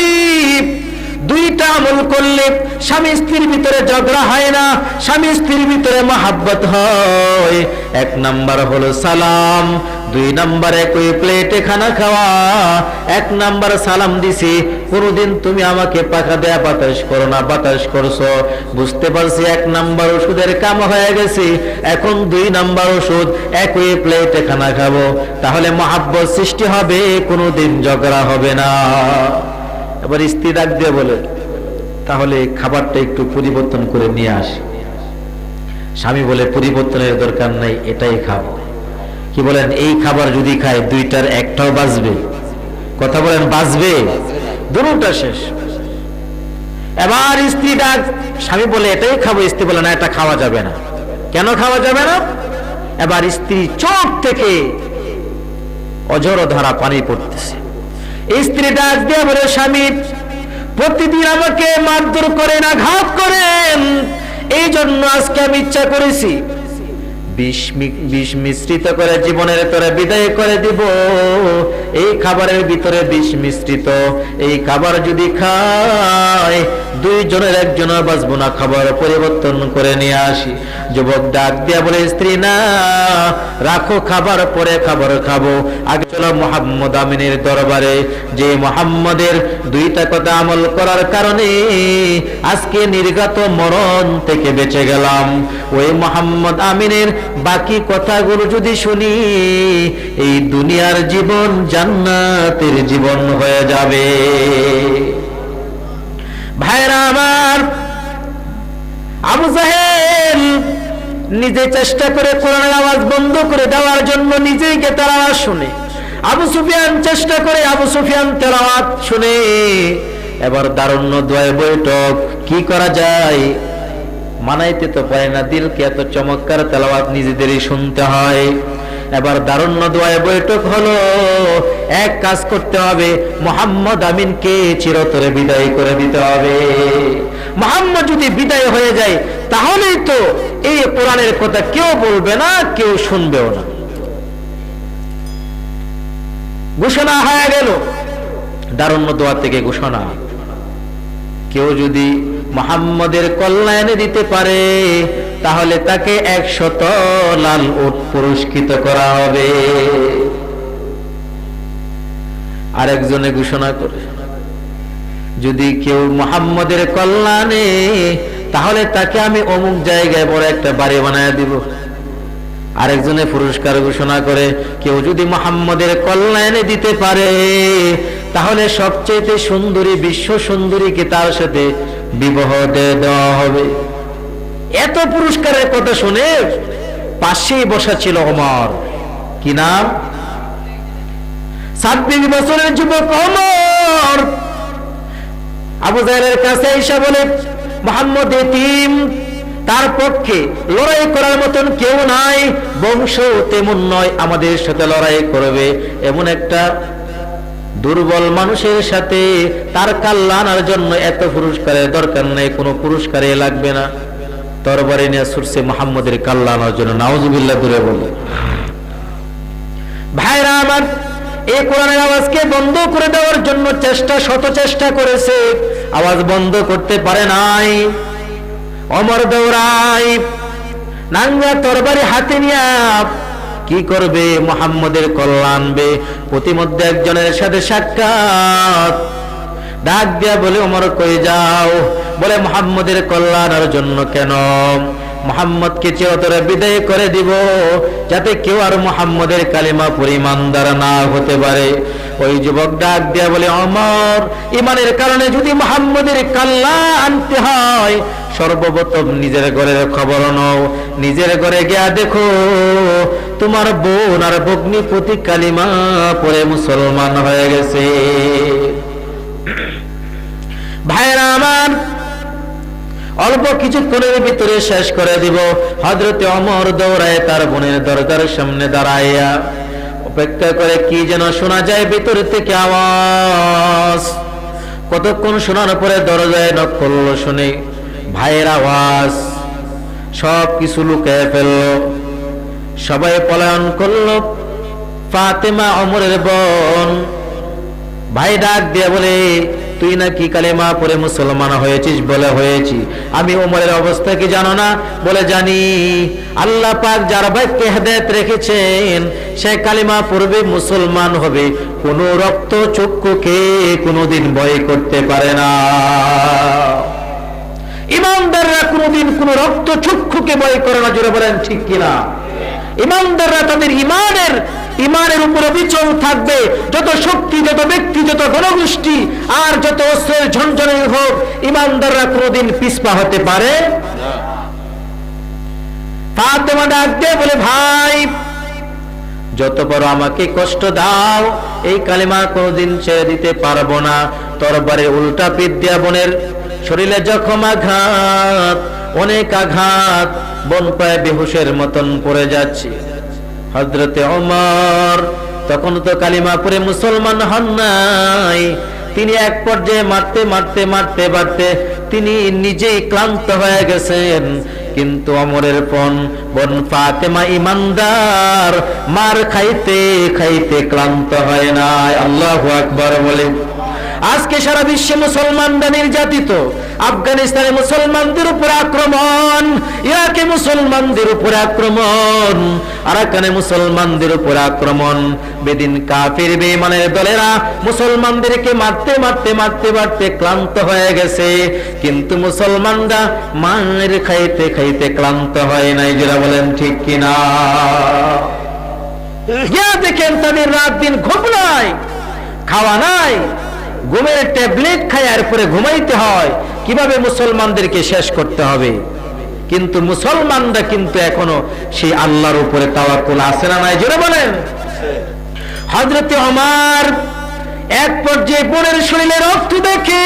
2টা আমল করলে স্বামী স্ত্রীর ভিতরে ঝগড়া হয় না, স্বামী স্ত্রীর ভিতরে মহাব্বত হয়। 1 নাম্বার হলো সালাম, 2 নাম্বার একই প্লেটে খানা খাওয়া। 1 নাম্বার সালাম দিছি, কোনদিন তুমি আমাকে পাখা দেয়া বাতাস করো না, বাতাস করছো, বুঝতে পারছি 1 নাম্বার ওষুধের কাম হয়ে গেছে। এখন 2 নাম্বার ওষুধ, একই প্লেটে খানা খাবো, তাহলে মহাব্বত সৃষ্টি হবে, কোনদিন ঝগড়া হবে না। এবার স্ত্রী ডাক দিয়ে বলে তাহলে খাবারটা একটু পরিবর্তন করে নিয়ে আসি। স্বামী বলে পরিবর্তনের দরকার নাই, এটাই খাবো। কি বলেন, এই খাবার যদি খায় 2টার 1টাও বাঁচবে? কথা বলেন, বাঁচবে? দুটোটা শেষ। এবার স্ত্রী ডাক, স্বামী বলে এটাই খাবো, স্ত্রী বলে না এটা খাওয়া যাবে না। কেন খাওয়া যাবে না? এবার স্ত্রী চোখ থেকে অঝর ধারা পানি পড়তেছে। স্ত্রী ডাক দিয়ে বলে, স্বামী প্রতিদিন আমাকে মারধর করেন, আঘাত করেন, এই জন্য আজকে আমি ইচ্ছা করেছি বিষ মিশ্রিত করে জীবনের তোরে বিদায় করে দিব। এই খাবারের ভিতরে বিষ মিশ্রিত, এই খাবার যদি খায় দুইজনের একজনের বাঁচবো না, খাবার পরিবর্তন করে নিয়ে আসি। যুবক ডাক দিয়া বলে, স্ত্রী না, রাখো, খাবার পরে খাবার খাবো, আগে চলো মুহাম্মদ আমিনের দরবারে, যে মুহাম্মদের দুইটা কথা আমল করার কারণে আজকে নির্গত মরণ থেকে বেঁচে গেলাম। ওই মুহাম্মদ আমিনের বাকি কথাগুলো যদি শুনি, এই দুনিয়ার জীবন জান্নাতের জীবন হয়ে যাবে। ভাইরা আমার, আবু জাহেল নিজে চেষ্টা করে কোরআনের আওয়াজ বন্ধ করে দেওয়ার জন্য নিজেই কে তেলাওয়াত শুনে। আবু সুফিয়ান চেষ্টা করে, আবু সুফিয়ান তেলাওয়াত শুনে। এবার দারুণ্য দোয়া বৈঠক, কি করা যায়, মানাইতে তো পারে না, দিলকে এত চমৎকার তেলাওয়াত নিজেদেরই শুনতে হয়। এবার দারুণ্য দোয়া বৈঠক হলো, এক কাজ করতে হবে, মুহাম্মদ আমিনকে চিরতরে বিদায় করে দিতে হবে। মুহাম্মদ যদি বিদায় হয়ে যায় তাহলেই তো এই কোরআনের কথা কেউ বলবে না, কেউ শুনবেও না। ঘোষণা হয়ে গেল, দারুণ্য দোয়া থেকে ঘোষণা, কেউ যদি মুহাম্মদের কল্যাণে দিতে পারে তাহলে তাকে 100 লাল উট পুরস্কৃত করা হবে। আরেকজনে ঘোষণা করে, যদি কেউ মুহাম্মদের কল্যাণে, তাহলে তাকে আমি অমুক জায়গায় বড় একটা বাড়ি বানায় দিব। আরেকজনে পুরস্কার ঘোষণা করে, কেউ যদি মুহাম্মদের কল্যাণে দিতে পারে তাহলে সবচেয়ে সুন্দরী, বিশ্ব সুন্দরীকে তার সাথে বিবাহ দেওয়া হবে। এত পুরস্কারের কথা শুনে পাশেই বসা ছিল ওমর, কি নাম, 26 বছরের যুবক ওমর। আবু জাহেলের কাছে এসে বলে, মুহাম্মদ এতিম, তার পক্ষে লড়াই করার মতন কেউ নাই, বংশ তেমন নয় আমাদের সাথে লড়াই করবে, এমন একটা দুর্বল মানুষের সাথে তার কল্যাণের জন্য এত পুরস্কারের দরকার নেই, কোনো পুরস্কারে লাগবে না। তরবারি নিয়ে ছুটছে মুহাম্মদের কল্যাণের জন্য, নাউজুবিল্লাহ দূরে বলে। ভাইরা আমার, এই কোরআনের আওয়াজকে বন্ধ করে দেওয়ার জন্য শত চেষ্টা করেছে, আওয়াজ বন্ধ করতে পারে নাই। ওমর দৌড়াই, নাঙ্গা তরবারি হাতে নিয়ে কি করবে, মুহাম্মদের কল্যাণ আনবে। প্রতিমধ্যে একজনের সাথে সাক্ষাৎ, ডাক দিয়া বলে, ওমর কই যাও? বলে, মুহাম্মদের কল্যাণের জন্য। কেন? মুহাম্মদকে চিরতরে বিদায় করে দিব, যাতে কেউ আর মুহাম্মদের কালিমা পরিমানদার না হতে পারে। ওই যুবক ডাক দিয়া বলে, ওমর, ইমানের কারণে যদি মুহাম্মদের কল্যাণ আনতে হয়, সর্বপ্রথম নিজের ঘরের খবর নাও, নিজের ঘরে গিয়া দেখো তোমার বোন আর ভগ্নিপতি কালিমা পড়ে মুসলমান হয়ে গেছে। ভাইরা আমার, অল্প কিছুক্ষণের ভিতরে শেষ করে দিব। হযরতে ওমর দৌড়ায় তার বোনের দরজার সামনে দাঁড়াইয়া অপেক্ষা করে, কি যেন শোনা যায় ভিতর থেকে আওয়াজ। কতক্ষণ শোনার পরে দরজায় নক করলো, শুনে ভাইয়ের আওয়াজ, সব কিছু লুকিয়ে ফেললো, সবাই পলায়ন করলো। ফাতেমা ওমরের বোন, ভাই ডাক দিয়ে বলে, তুই নাকি কালেমা পড়ে মুসলমান হয়েছিস? বলে, হয়েছি। আমি ওমরের অবস্থা কি জানো না? বলে, জানি। আল্লাহ পাক যার ভাগ্যে হেদায়েত রেখেছেন সে কালেমা পড়বে, মুসলমান হবে, কোন রক্ত চক্ষুকে কোনোদিন ভয় করতে পারে না। ইমানদাররা কোনোদিন কোন রক্ত চক্ষুকে ভয় করে না, জোরে বলেন ঠিক কিনা? ইমানদাররা তাদের ইমানের উপর অবিচল থাকবে। যত শক্তি, যত ব্যক্তি, যত গণগোষ্ঠী আর যত অস্ত্রের ঝনঝনে হোক, ইমানদাররা কোনোদিন পিছপা হতে পারে না। ফাতেমা ডাক দিয়ে বলে, ভাই যত বড় আমাকে কষ্ট দাও, এই কালিমা কোনোদিন ছেড়ে দিতে পারবো না। তরবারে উল্টা পিঠ দিয়া বোনের শরীরে জখম আঘাত, অনেক আঘাত, বন পায়ে বেহুশের মতন পড়ে যাচ্ছে। হযরতে ওমর তখন তো কালিমা পড়ে মুসলমান হন নাই। তিনি এক পর্যায়ে মারতে তিনি নিজেই ক্লান্ত হয়ে গেছেন। কিন্তু ওমরের বোন ফাতেমা ইমানদার, মার খাইতে খাইতে ক্লান্ত হয় নাই। আল্লাহু আকবার বলে। আজকে সারা বিশ্বে মুসলমানরা নির্যাতিত। আফগানিস্তানে মুসলমানদের উপর আক্রমণ, ইরাকে মুসলমানদের উপর আক্রমণ, আরাকানে মুসলমানদের উপর আক্রমণ। বেদিন কাফির বেঈমানের দলেরা মুসলমানদেরকে মারতে ক্লান্ত হয়ে গেছে। কিন্তু মুসলমানরা মার খাইতে খাইতে ক্লান্ত হয় নাই। যারা বলেন ঠিক কিনা? গিয়া দেখেন তাদের রাত দিন ঘুম নাই, খাওয়া নাই, ঘুমের ট্যাবলেট খায় আর পরে ঘুমাইতে হয় কিভাবে মুসলমানদেরকে শেষ করতে হবে। কিন্তু মুসলমানরা কিন্তু এখনো সেই আল্লাহর উপরে তাওয়াক্কুল আছে না নাই? জোরে বলেন। হযরতে ওমর এক পর্যায়ে বোনের শরীরে রক্ত দেখে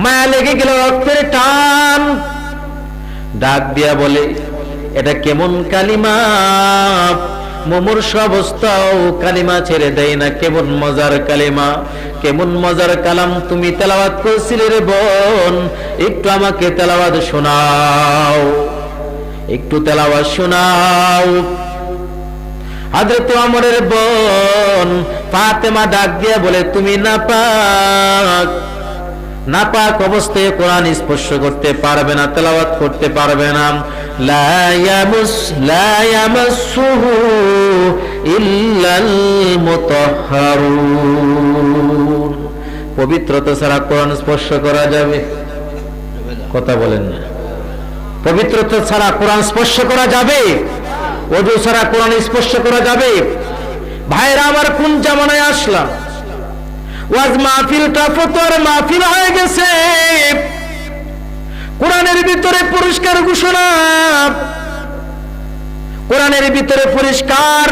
মায়া লেগে গেল, রক্তের টান। ডাক দিয়া বলে, এটা কেমন কালিমা! মুমূর্ষ অবস্থাও কালিমা ছেড়ে দেয় না। কেমন মজার কালিমা, কেমন মজার কালাম তুমি তেলাওয়াত করছিলে রে বোন, একটু আমাকে তেলাওয়াত শোনাও, একটু তেলাওয়াত শোনাও। হযরত ওমরের বোন ফাতেমা ডাক দিয়ে বলে, তুমি নাপাক অবস্থায় কোরআন স্পর্শ করতে পারবে না, তেলাওয়াত করতে পারবে না। লা ইয়ামাসসুহু ইল্লাল মুতাহহারুন। পবিত্রতা ছাড়া কোরআন স্পর্শ করা যাবে? কথা বলেন না। পবিত্রতা ছাড়া কোরআন স্পর্শ করা যাবে? ওযু ছাড়া কোরআন স্পর্শ করা যাবে? ভাইরা আমার, কোন জামানায় আসলাম! ওয়াজ মাহফিলটা ফতোয়ার মাহফিল হয়ে গেছে। কোরআনের ভিতরে পুরস্কার ঘোষণা, কোরআনের ভিতরে পরিষ্কার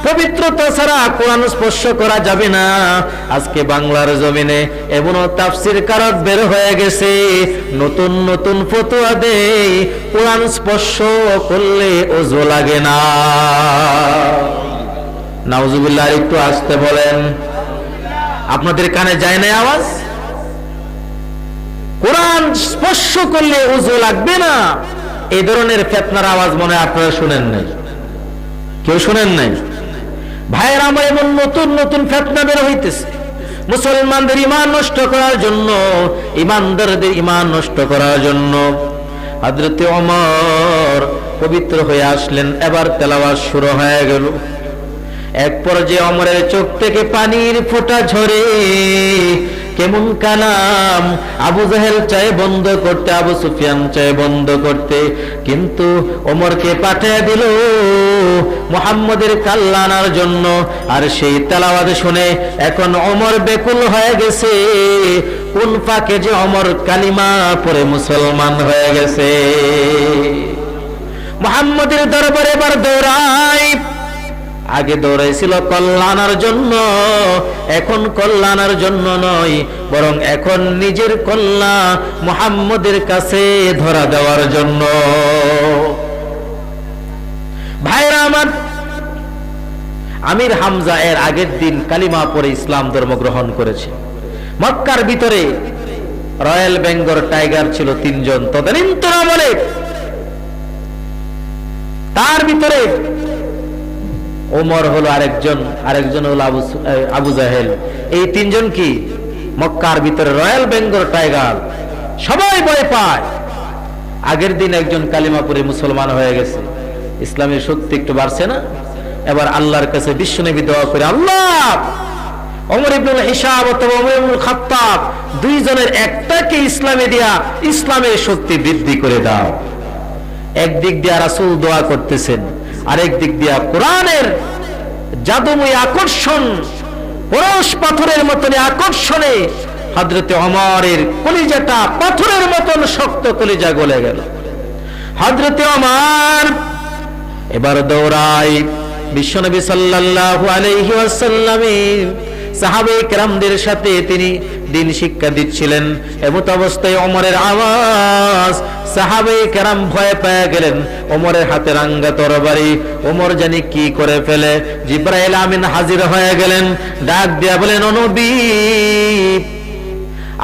পবিত্রতা ছাড়া কোরআন স্পর্শ করা যাবে না। আজকে বাংলার জমিনে এমনও তাফসীর কারক বের হয়ে গেছে, নতুন নতুন ফতোয়া দেয় কোরআন স্পর্শ করলে ওযু লাগে না। নাউজুবিল্লাহ। একটু আসতে বলেন। আপনাদের কানে যায় না আওয়াজ? কোরআন স্পর্শ করলে ওযু লাগবে না, এই ধরনের ফিতনার আওয়াজ মনে আপনারা শুনেন নাই? কেউ শুনেন নাই? ভাইয়েরা আমার, এমন নতুন নতুন ফিতনা বের হইতেছে মুসলমানদের ঈমান নষ্ট করার জন্য, ঈমানদারদের ঈমান নষ্ট করার জন্য। হযরতে ওমর পবিত্র হয়ে আসলেন, এবার তেলাওয়াত শুরু হয়ে গেল। এক পর্যায়ে ওমরের চোখ থেকে পানির ফোঁটা ঝরে। কেমন কালাম! আবু জাহেল চায় বন্ধ করতে, আবু সুফিয়ান চায় বন্ধ করতে, কিন্তু ওমরকে পাঠিয়ে দিল মুহাম্মদের কাল্লা আনার জন্য। আর সেই তেলাওয়াত শুনে এখন ওমর বেকুল হয়ে গেছে। কোন ফাঁকে যে ওমর কালিমা পড়ে মুসলমান হয়ে গেছে। মুহাম্মদের দরবারে এবার দৌড়ায়। আগে দৌড়াইছিল কল্যাণের জন্য, এখন কল্যাণের জন্য নয়, বরং এখন নিজের কল্যাণ মুহাম্মদের কাছে ধরা দেওয়ার জন্য। ভাইরা আমার, আমির হামজা এর আগের দিন কালিমা পড়ে ইসলাম ধর্ম গ্রহণ করেছে। মক্কার ভিতরে রয়্যাল বেঙ্গল টাইগার ছিল 3 জন তদানীন্তন আমলে। তার ভিতরে ওমর হলো আরেকজন হলো আবু জাহেল। এই 3 জন কি মক্কার ভিতরে রয়্যাল বেঙ্গল টাইগার, সবাই ভয় পায়। আগের দিন একজন কালিমা পড়ে মুসলমান হয়ে গেছে, ইসলামের শক্তি একটু বাড়ছে না? এবার আল্লাহর কাছে বিশ্বনবী দোয়া করে, আল্লাহ, ওমর ইবনুল হিসাব অথবা ওমর ইবনুল খাত্তাব 2 জনের একটাকে ইসলামে দিয়া ইসলামের শক্তি বৃদ্ধি করে দাও। একদিক দিয়া রাসূল দোয়া করতেছেন, আরেক দিক দিয়া কোরআনের জাদুময় আকর্ষণ, পরশ পাথরের মতন আকর্ষণে হযরতে ওমরের কলিজাটা পাথরের মতন শক্ত কলিজা গলে গেল। হযরতে ওমর এবার দৌড়ায় বিশ্বনবী সাল্লাল্লাহু আলাইহি ওয়াসাল্লামের সাহাবায়ে কেরামদের সাথে তিনি দিন শিক্ষা দিচ্ছিলেন। এমত অবস্থায় ওমরের আওয়াজ, সাহাবায়ে কেরাম ভয় পেয়ে গেলেন। ওমরের হাতে রাঙ্গা তরবারি, ওমর জানি কি করে ফেলে। জিবরাইল আমিন হাজির হয়ে গেলেন, ডাক দিয়া বলেন, ও নবী,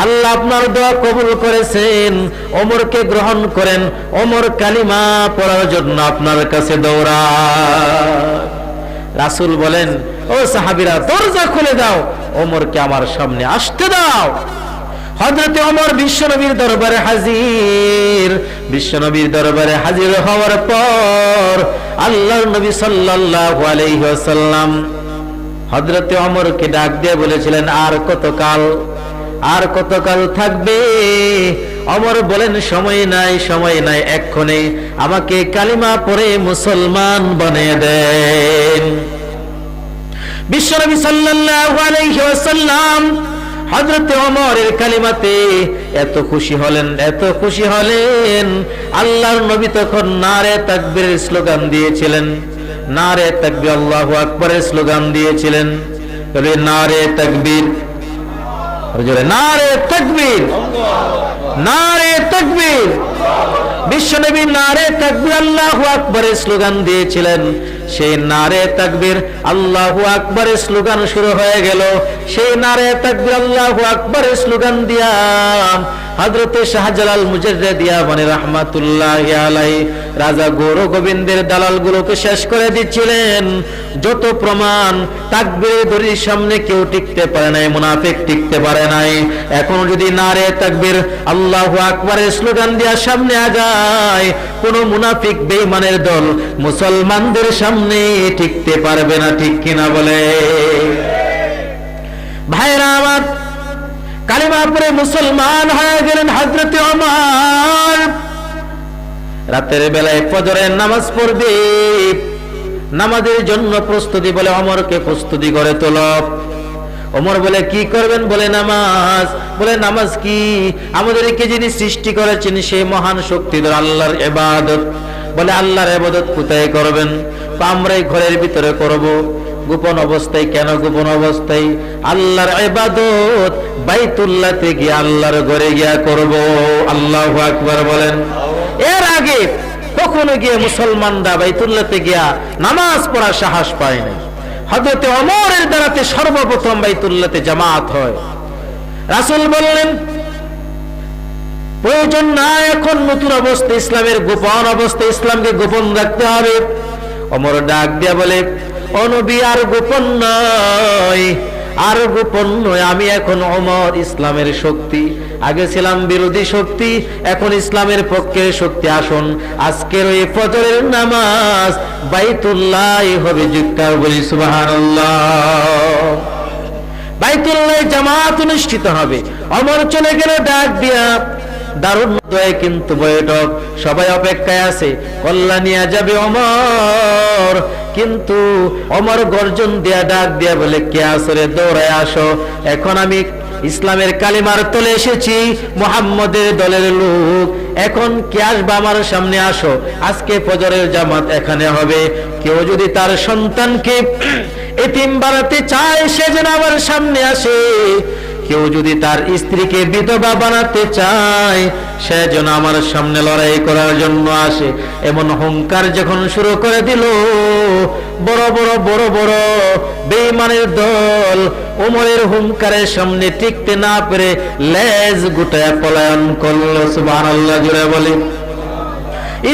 আল্লাহ আপনার দোয়া কবুল করেছেন, ওমরকে গ্রহণ করেন। ওমর কালিমা পড়ার জন্য আপনার কাছে দৌড়ায়। রাসূল বলেন, ও সাহাবীরা, দরজা খুলে দাও, ওমরকে আমার সামনে আসতে দাও। হযরত ওমর বিশ্বনবীর দরবারে হাজির। বিশ্বনবীর দরবারে হাজির হওয়ার পর আল্লাহর নবী সাল্লাল্লাহু আলাইহি ওয়াসাল্লাম হযরত ওমরকে ডাক দিয়ে বলেছিলেন, আর কতকাল, আর কতকাল থাকবে? ওমর বলেন, সময় নাই, সময় নাই, এক্ষুনি আমাকে কালিমা পড়ে মুসলমান বানিয়ে দেন। বিশ্বনবী সাল্লাল্লাহু আলাইহি ওয়াসাল্লাম হযরত ওমরের কালিমাতে এত খুশি হলেন, এত খুশি হলেন। আল্লাহর নবী তখন নারে তাকবীরের স্লোগান দিয়েছিলেন। নারে তাকবীর, আল্লাহু আকবারের স্লোগান দিয়েছিলেন। তবে নারে তাকবীর, নারে তাকবীর, নারে তাকবীর। বিশ্বনবী নারে তাকবীর আল্লাহু আকবারের স্লোগান দিয়েছিলেন। সেই নারে তাকবীর আল্লাহু আকবারের স্লোগান শুরু হয়ে গেল। সেই নারে তাকবীর আল্লাহু আকবারের স্লোগান দিয়া হযরত শাহজালাল মুজাদ্দিদিয়া মানে রাহমাতুল্লাহি আলাইহি রাজা গৌর গোবিন্দের দালালগুলোকে শেষ করে দিচ্ছিলেন। যত প্রমাণ, তাকবীরের দড়ির সামনে কেউ টিকতে পারে নাই, মুনাফিক টিকতে পারে নাই। এখন যদি নারে তাকবীর আল্লাহু আকবারের স্লোগান দিয়া সামনে আগায়, কোন মুনাফিক বেঈমানের দল মুসলমানদের সামনে টিকতে পারবে না, ঠিক কিনা বলে? ভাইরা আমার, কালিমা পড়ে মুসলমান হয়ে গেলেন হযরত ওমর। রাতের বেলায় ফজরের নামাজ পড়বে, নামাজের জন্য প্রস্তুতি বলে ওমরকে প্রস্তুতি করে তোল। ওমর বলে, কি করবেন? বলে নামাজ। বলে নামাজ কি? আমাদেরকে যিনি সৃষ্টি করেছেন সেই মহান শক্তিধর আল্লাহর ইবাদত। বলে আল্লাহর ইবাদত কোথায় করবেন? আমরা এই ঘরের ভিতরে করব। গোপন অবস্থায়। কেন গোপন অবস্থায়? আল্লাহর ইবাদত বাইতুল্লাহতে গিয়ে আল্লাহর ঘরে গিয়া করব। আল্লাহু আকবার বলেন। এর আগে কখনো গিয়ে মুসলমানরা বাইতুল্লাহতে গিয়া নামাজ পড়ার সাহস পায় না। হযরত ওমরের দ্বারাতে সর্বপ্রথম বাইতুল্লাহতে জামাত হয়। রাসূল বললেন, প্রয়োজন নাই এখন নতুন অবস্থা, ইসলামের গোপন অবস্থা, ইসলামকে গোপন রাখতে হবে। ওমর ডাক দিয়া বলে, ও নবী, আর গোপন নয়, আর গোপন নয়। আমি এখন ওমর, ইসলামের শক্তি। আগে ছিলাম বিরোধী শক্তি, এখন ইসলামের পক্ষের শক্তি। আসুন আজকের ওই ফজরের নামাজ বাইতুল্লাহ হবে। জিক্কার বলি সুবহানাল্লাহ। বাইতুল্লাহ জামাত অনুষ্ঠিত হবে। ওমর চলে গেল ডাক দিয়া। দারুণ দয়ে কিন্তু বৈঠক, সবাই অপেক্ষায় আছে, কল্যাণিয়া যাবে ওমর। কিন্তু ওমর গর্জন দিয়া ডাক দিয়া বলে, কে আসরে? দৌড়ায় আসো, এখন আমি ইসলামের কালিমার তলে এসেছি, মুহাম্মদের দলের লোক। এখন কে আসবে আমার সামনে? আসো, আজকে ফজরের জামাত এখানে হবে। কেউ যদি তার সন্তানকে এতিম বানাতে চায়, সে যেন আমার সামনে আসে। কেউ যদি তার স্ত্রীকে বিধবা বানাতে চায়, সে যেন আমার সামনে লড়াই করার জন্য আসে। এমন হুঙ্কার যখন শুরু করে দিল, বড় বড় বড় বড় বেঈমানের দল ওমরের হুঙ্কারের সামনে টিকতে না পেরে লেজ গুটায় পলায়ন করলো। সুবহানাল্লাহ জোরে বলি।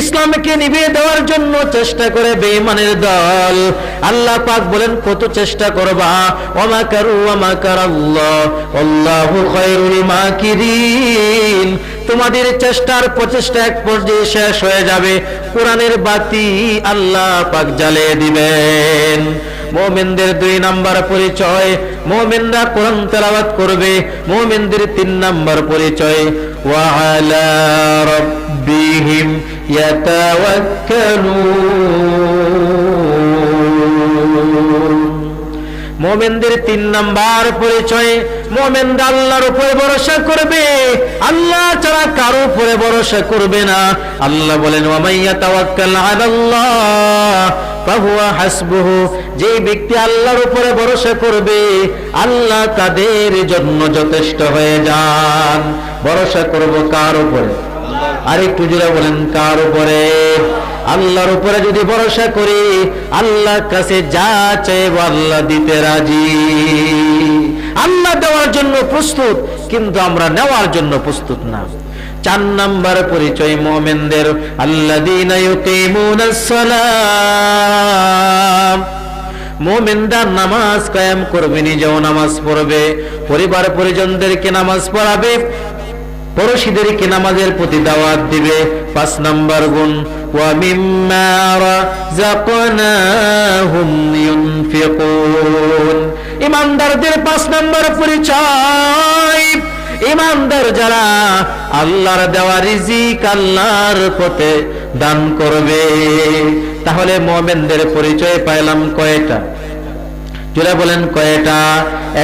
ইসলামকে নিভিয়ে দেওয়ার জন্য চেষ্টা করে বেঈমানের দল। আল্লাহ পাক বলেন, কত চেষ্টা করবা? ওয়া কারু ওয়া কারাল্লাহ আল্লাহু খায়রুল মাকিরিন। তোমাদের চেষ্টার প্রচেষ্টা এক পর্যায়ে শেষ হয়ে যাবে, কোরআনের বাতি আল্লাহ পাক জ্বালিয়ে দিবেন। মুমিনদের 2 নাম্বার পরিচয়, মুমিনরা কোরআন তেলাওয়াত করবে। মুমিনদের 3 নাম্বার পরিচয়, ওয়া আলা রাব্বিহিম ইয়াতাওয়াক্কালুন। মুমিনদের 3 নাম্বার পরিচয়, মুমিনরা আল্লাহর উপরে ভরসা করবে, আল্লাহ ছাড়া কারো উপরে ভরসা করবে না। আল্লাহ বলেন, ওয়া মান ইয়াতাওয়াক্কাল আলাল্লাহ ফাহুয়া হাসবুহু, যে ব্যক্তি আল্লাহর উপরে ভরসা করবে আল্লাহ তাদের জন্য যথেষ্ট হয়ে যান। ভরসা করব কার উপরে? আরেকটু জোরে বলেন, কার উপরে? আল্লাহর উপরে যদি ভরসা করি আল্লাহর কাছে যা চাইবো আল্লাহ দিতে রাজি। আল্লাহ দেওয়ার জন্য প্রস্তুত, কিন্তু আমরা নেওয়ার জন্য প্রস্তুত না। 4 নাম্বার পরিচয় মুমিনদের, আল্লাযীনা ইউকিমুনাস সালাম। মুমিনরা নামাজ কায়েম করবে, নিজেও নামাজ পড়বে, পরিবার পরিজনদেরকে নামাজ পড়াবে, পড়োশীদেরকে নামাজের প্রতি দাওয়াত দিবে। 5 নাম্বার গুণ, ওয়া মিম্মা রাযাকনাহুম ইউনফিকুন। ঈমানদারদের 5 নাম্বার পরিচয়, ঈমানদার যারা আল্লাহর দেওয়া রিজিক আল্লাহর পথে দান করবে। তাহলে মুমিনদের পরিচয় পাইলাম কয়টা? যারা বলেন কয়টা?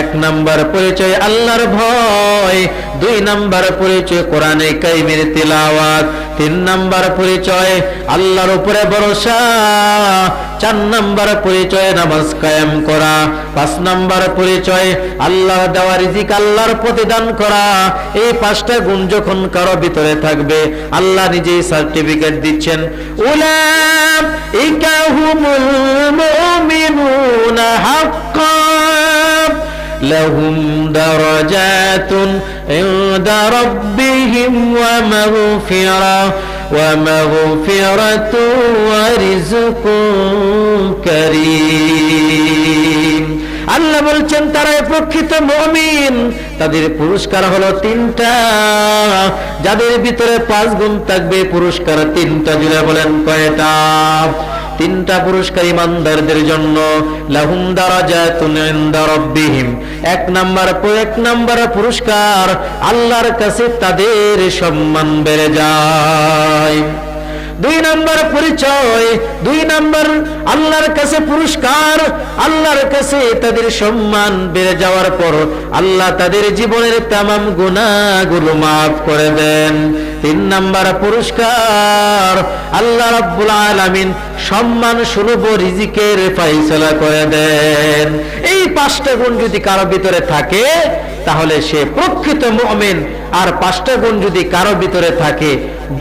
1 নাম্বার পরিচয় আল্লাহর ভয়, 2 নাম্বার পরিচয় কোরআনে কারীমের তিলাওয়াত, 3 নাম্বার পরিচয় আল্লাহর উপরে ভরসা, 4 নাম্বার পরিচয় নামাজ কায়েম করা, 5 নাম্বার পরিচয় আল্লাহর দেওয়া রিজিক আল্লাহর প্রতিদান করা। এই 5টা গুণ যখন কারো ভিতরে থাকবে আল্লাহ নিজেই সার্টিফিকেট দিচ্ছেন, উলাইকা হুমুল মুমিনুনা হাক্কান লাহুম দারাজাতুন ইনদা রাব্বিহিম ওয়া মাগফিরাতুন ওয়া রিজকুন কারীম। আল্লাহ বলছেন তারা প্রকৃত মুমিন, তাদের পুরস্কার হলো 3টা, যাদের ভিতরে 5 গুণ থাকবে পুরস্কার 3টা। জুড়ে বলেন কয়টা? 3টা পুরস্কার ঈমানদারদের জন্য। লাহুম দারাজাতুন ইনদা রাব্বিহিম, 1 নাম্বার পুরস্কার আল্লাহর কাছে তাদের সম্মান বেড়ে যায়। 2 নাম্বার পরিচয়, 2 নাম্বার আল্লাহর কাছে পুরস্কার, আল্লাহর কাছে তাদের সম্মান বেড়ে যাওয়ার পর আল্লাহ তাদের জীবনের তামাম গুনাহগুলো মাফ করে দেন। 3 নাম্বার পুরস্কার আল্লাহ রাব্বুল আলামিন সম্মান সুলভ রিজিকের ফয়সালা করে দেন। এই 5টা গুণ যদি কারো ভিতরে থাকে তাহলে সে প্রকৃত মুমিন। আর 5টা গুণ যদি কারো ভিতরে থাকে,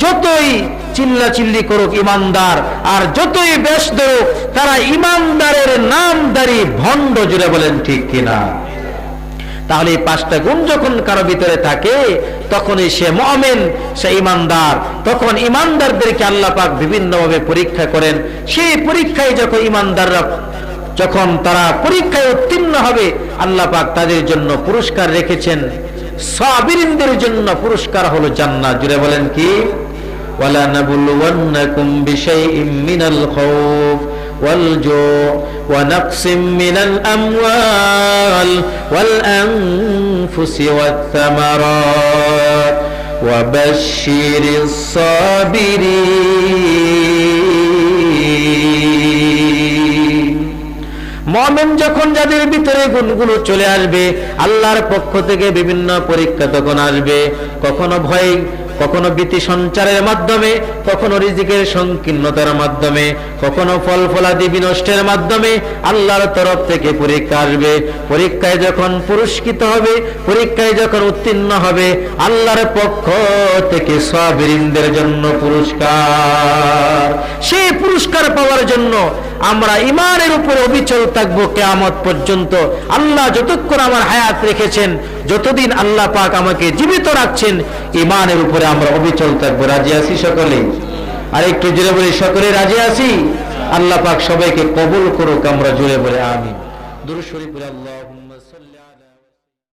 যতই চিল্লাচিল্লি করুক ইমানদার, আর যতই বেশ ধরুক, তারা ইমানদারের নামদারি ভণ্ড। জুড়ে বলেন ঠিক কিনা? তাহলে এই 5টা গুণ যখন কারো ভিতরে থাকে তখনই সে মুমিন, সে ইমানদার। তখন ইমানদারদেরকে আল্লাহ পাক বিভিন্নভাবে পরীক্ষা করেন। সেই পরীক্ষায় যখন ইমানদাররা যখন তারা পরীক্ষায় উত্তীর্ণ হবে আল্লাহ পাক তাদের জন্য পুরস্কার রেখেছেন। সাবিরিনদের জন্য পুরস্কার হলো জান্নাত। জুড়ে বলেন কি? ওয়ালা নাবলুওয়ান্নাকুম বিশাইইম মিনাল খাউফ ওয়াল জু' ওয়া নাকসিম মিনাল আমওয়াল ওয়াল আনফুসি ওয়াত থামারাত ওয়া বাশশিরিস সাবিরিন। মুমিন যখন যাদের ভিতরে গুণগুলো চলে আসবে আল্লাহর পক্ষ থেকে বিভিন্ন পরীক্ষা তখন আসবে। কখনো ভয়, কখনো ভীতি সঞ্চারের মাধ্যমে, কখনো রিজিকের সংকীর্ণতার মাধ্যমে, কখনো ফল ফলাদি বিনষ্টের মাধ্যমে আল্লাহর তরফ থেকে পরীক্ষা আসবে। পরীক্ষায় যখন পুরস্কৃত হবে, পরীক্ষায় যখন উত্তীর্ণ হবে আল্লাহর পক্ষ থেকে সাবিরিনদের জন্য পুরস্কার। সেই পুরস্কার পাওয়ার জন্য আমরা ঈমানের উপর অবিচল থাকবো কিয়ামত পর্যন্ত। আল্লাহ যতক্ষণ আমার হায়াত রেখেছেন, যতদিন আল্লাহ পাক আমাকে জীবিত রাখছেন, ঈমানের উপরে আমরা অবিচল থাকবো। রাজি আছি সকলে? আর একটু জোরে বলি, সকলে রাজি আছি? আল্লাহ পাক সবাইকে কবুল করুক। আমরা জোরে বলে আমিন। দুরূদ শরীফ পড়ে আল্লাহ।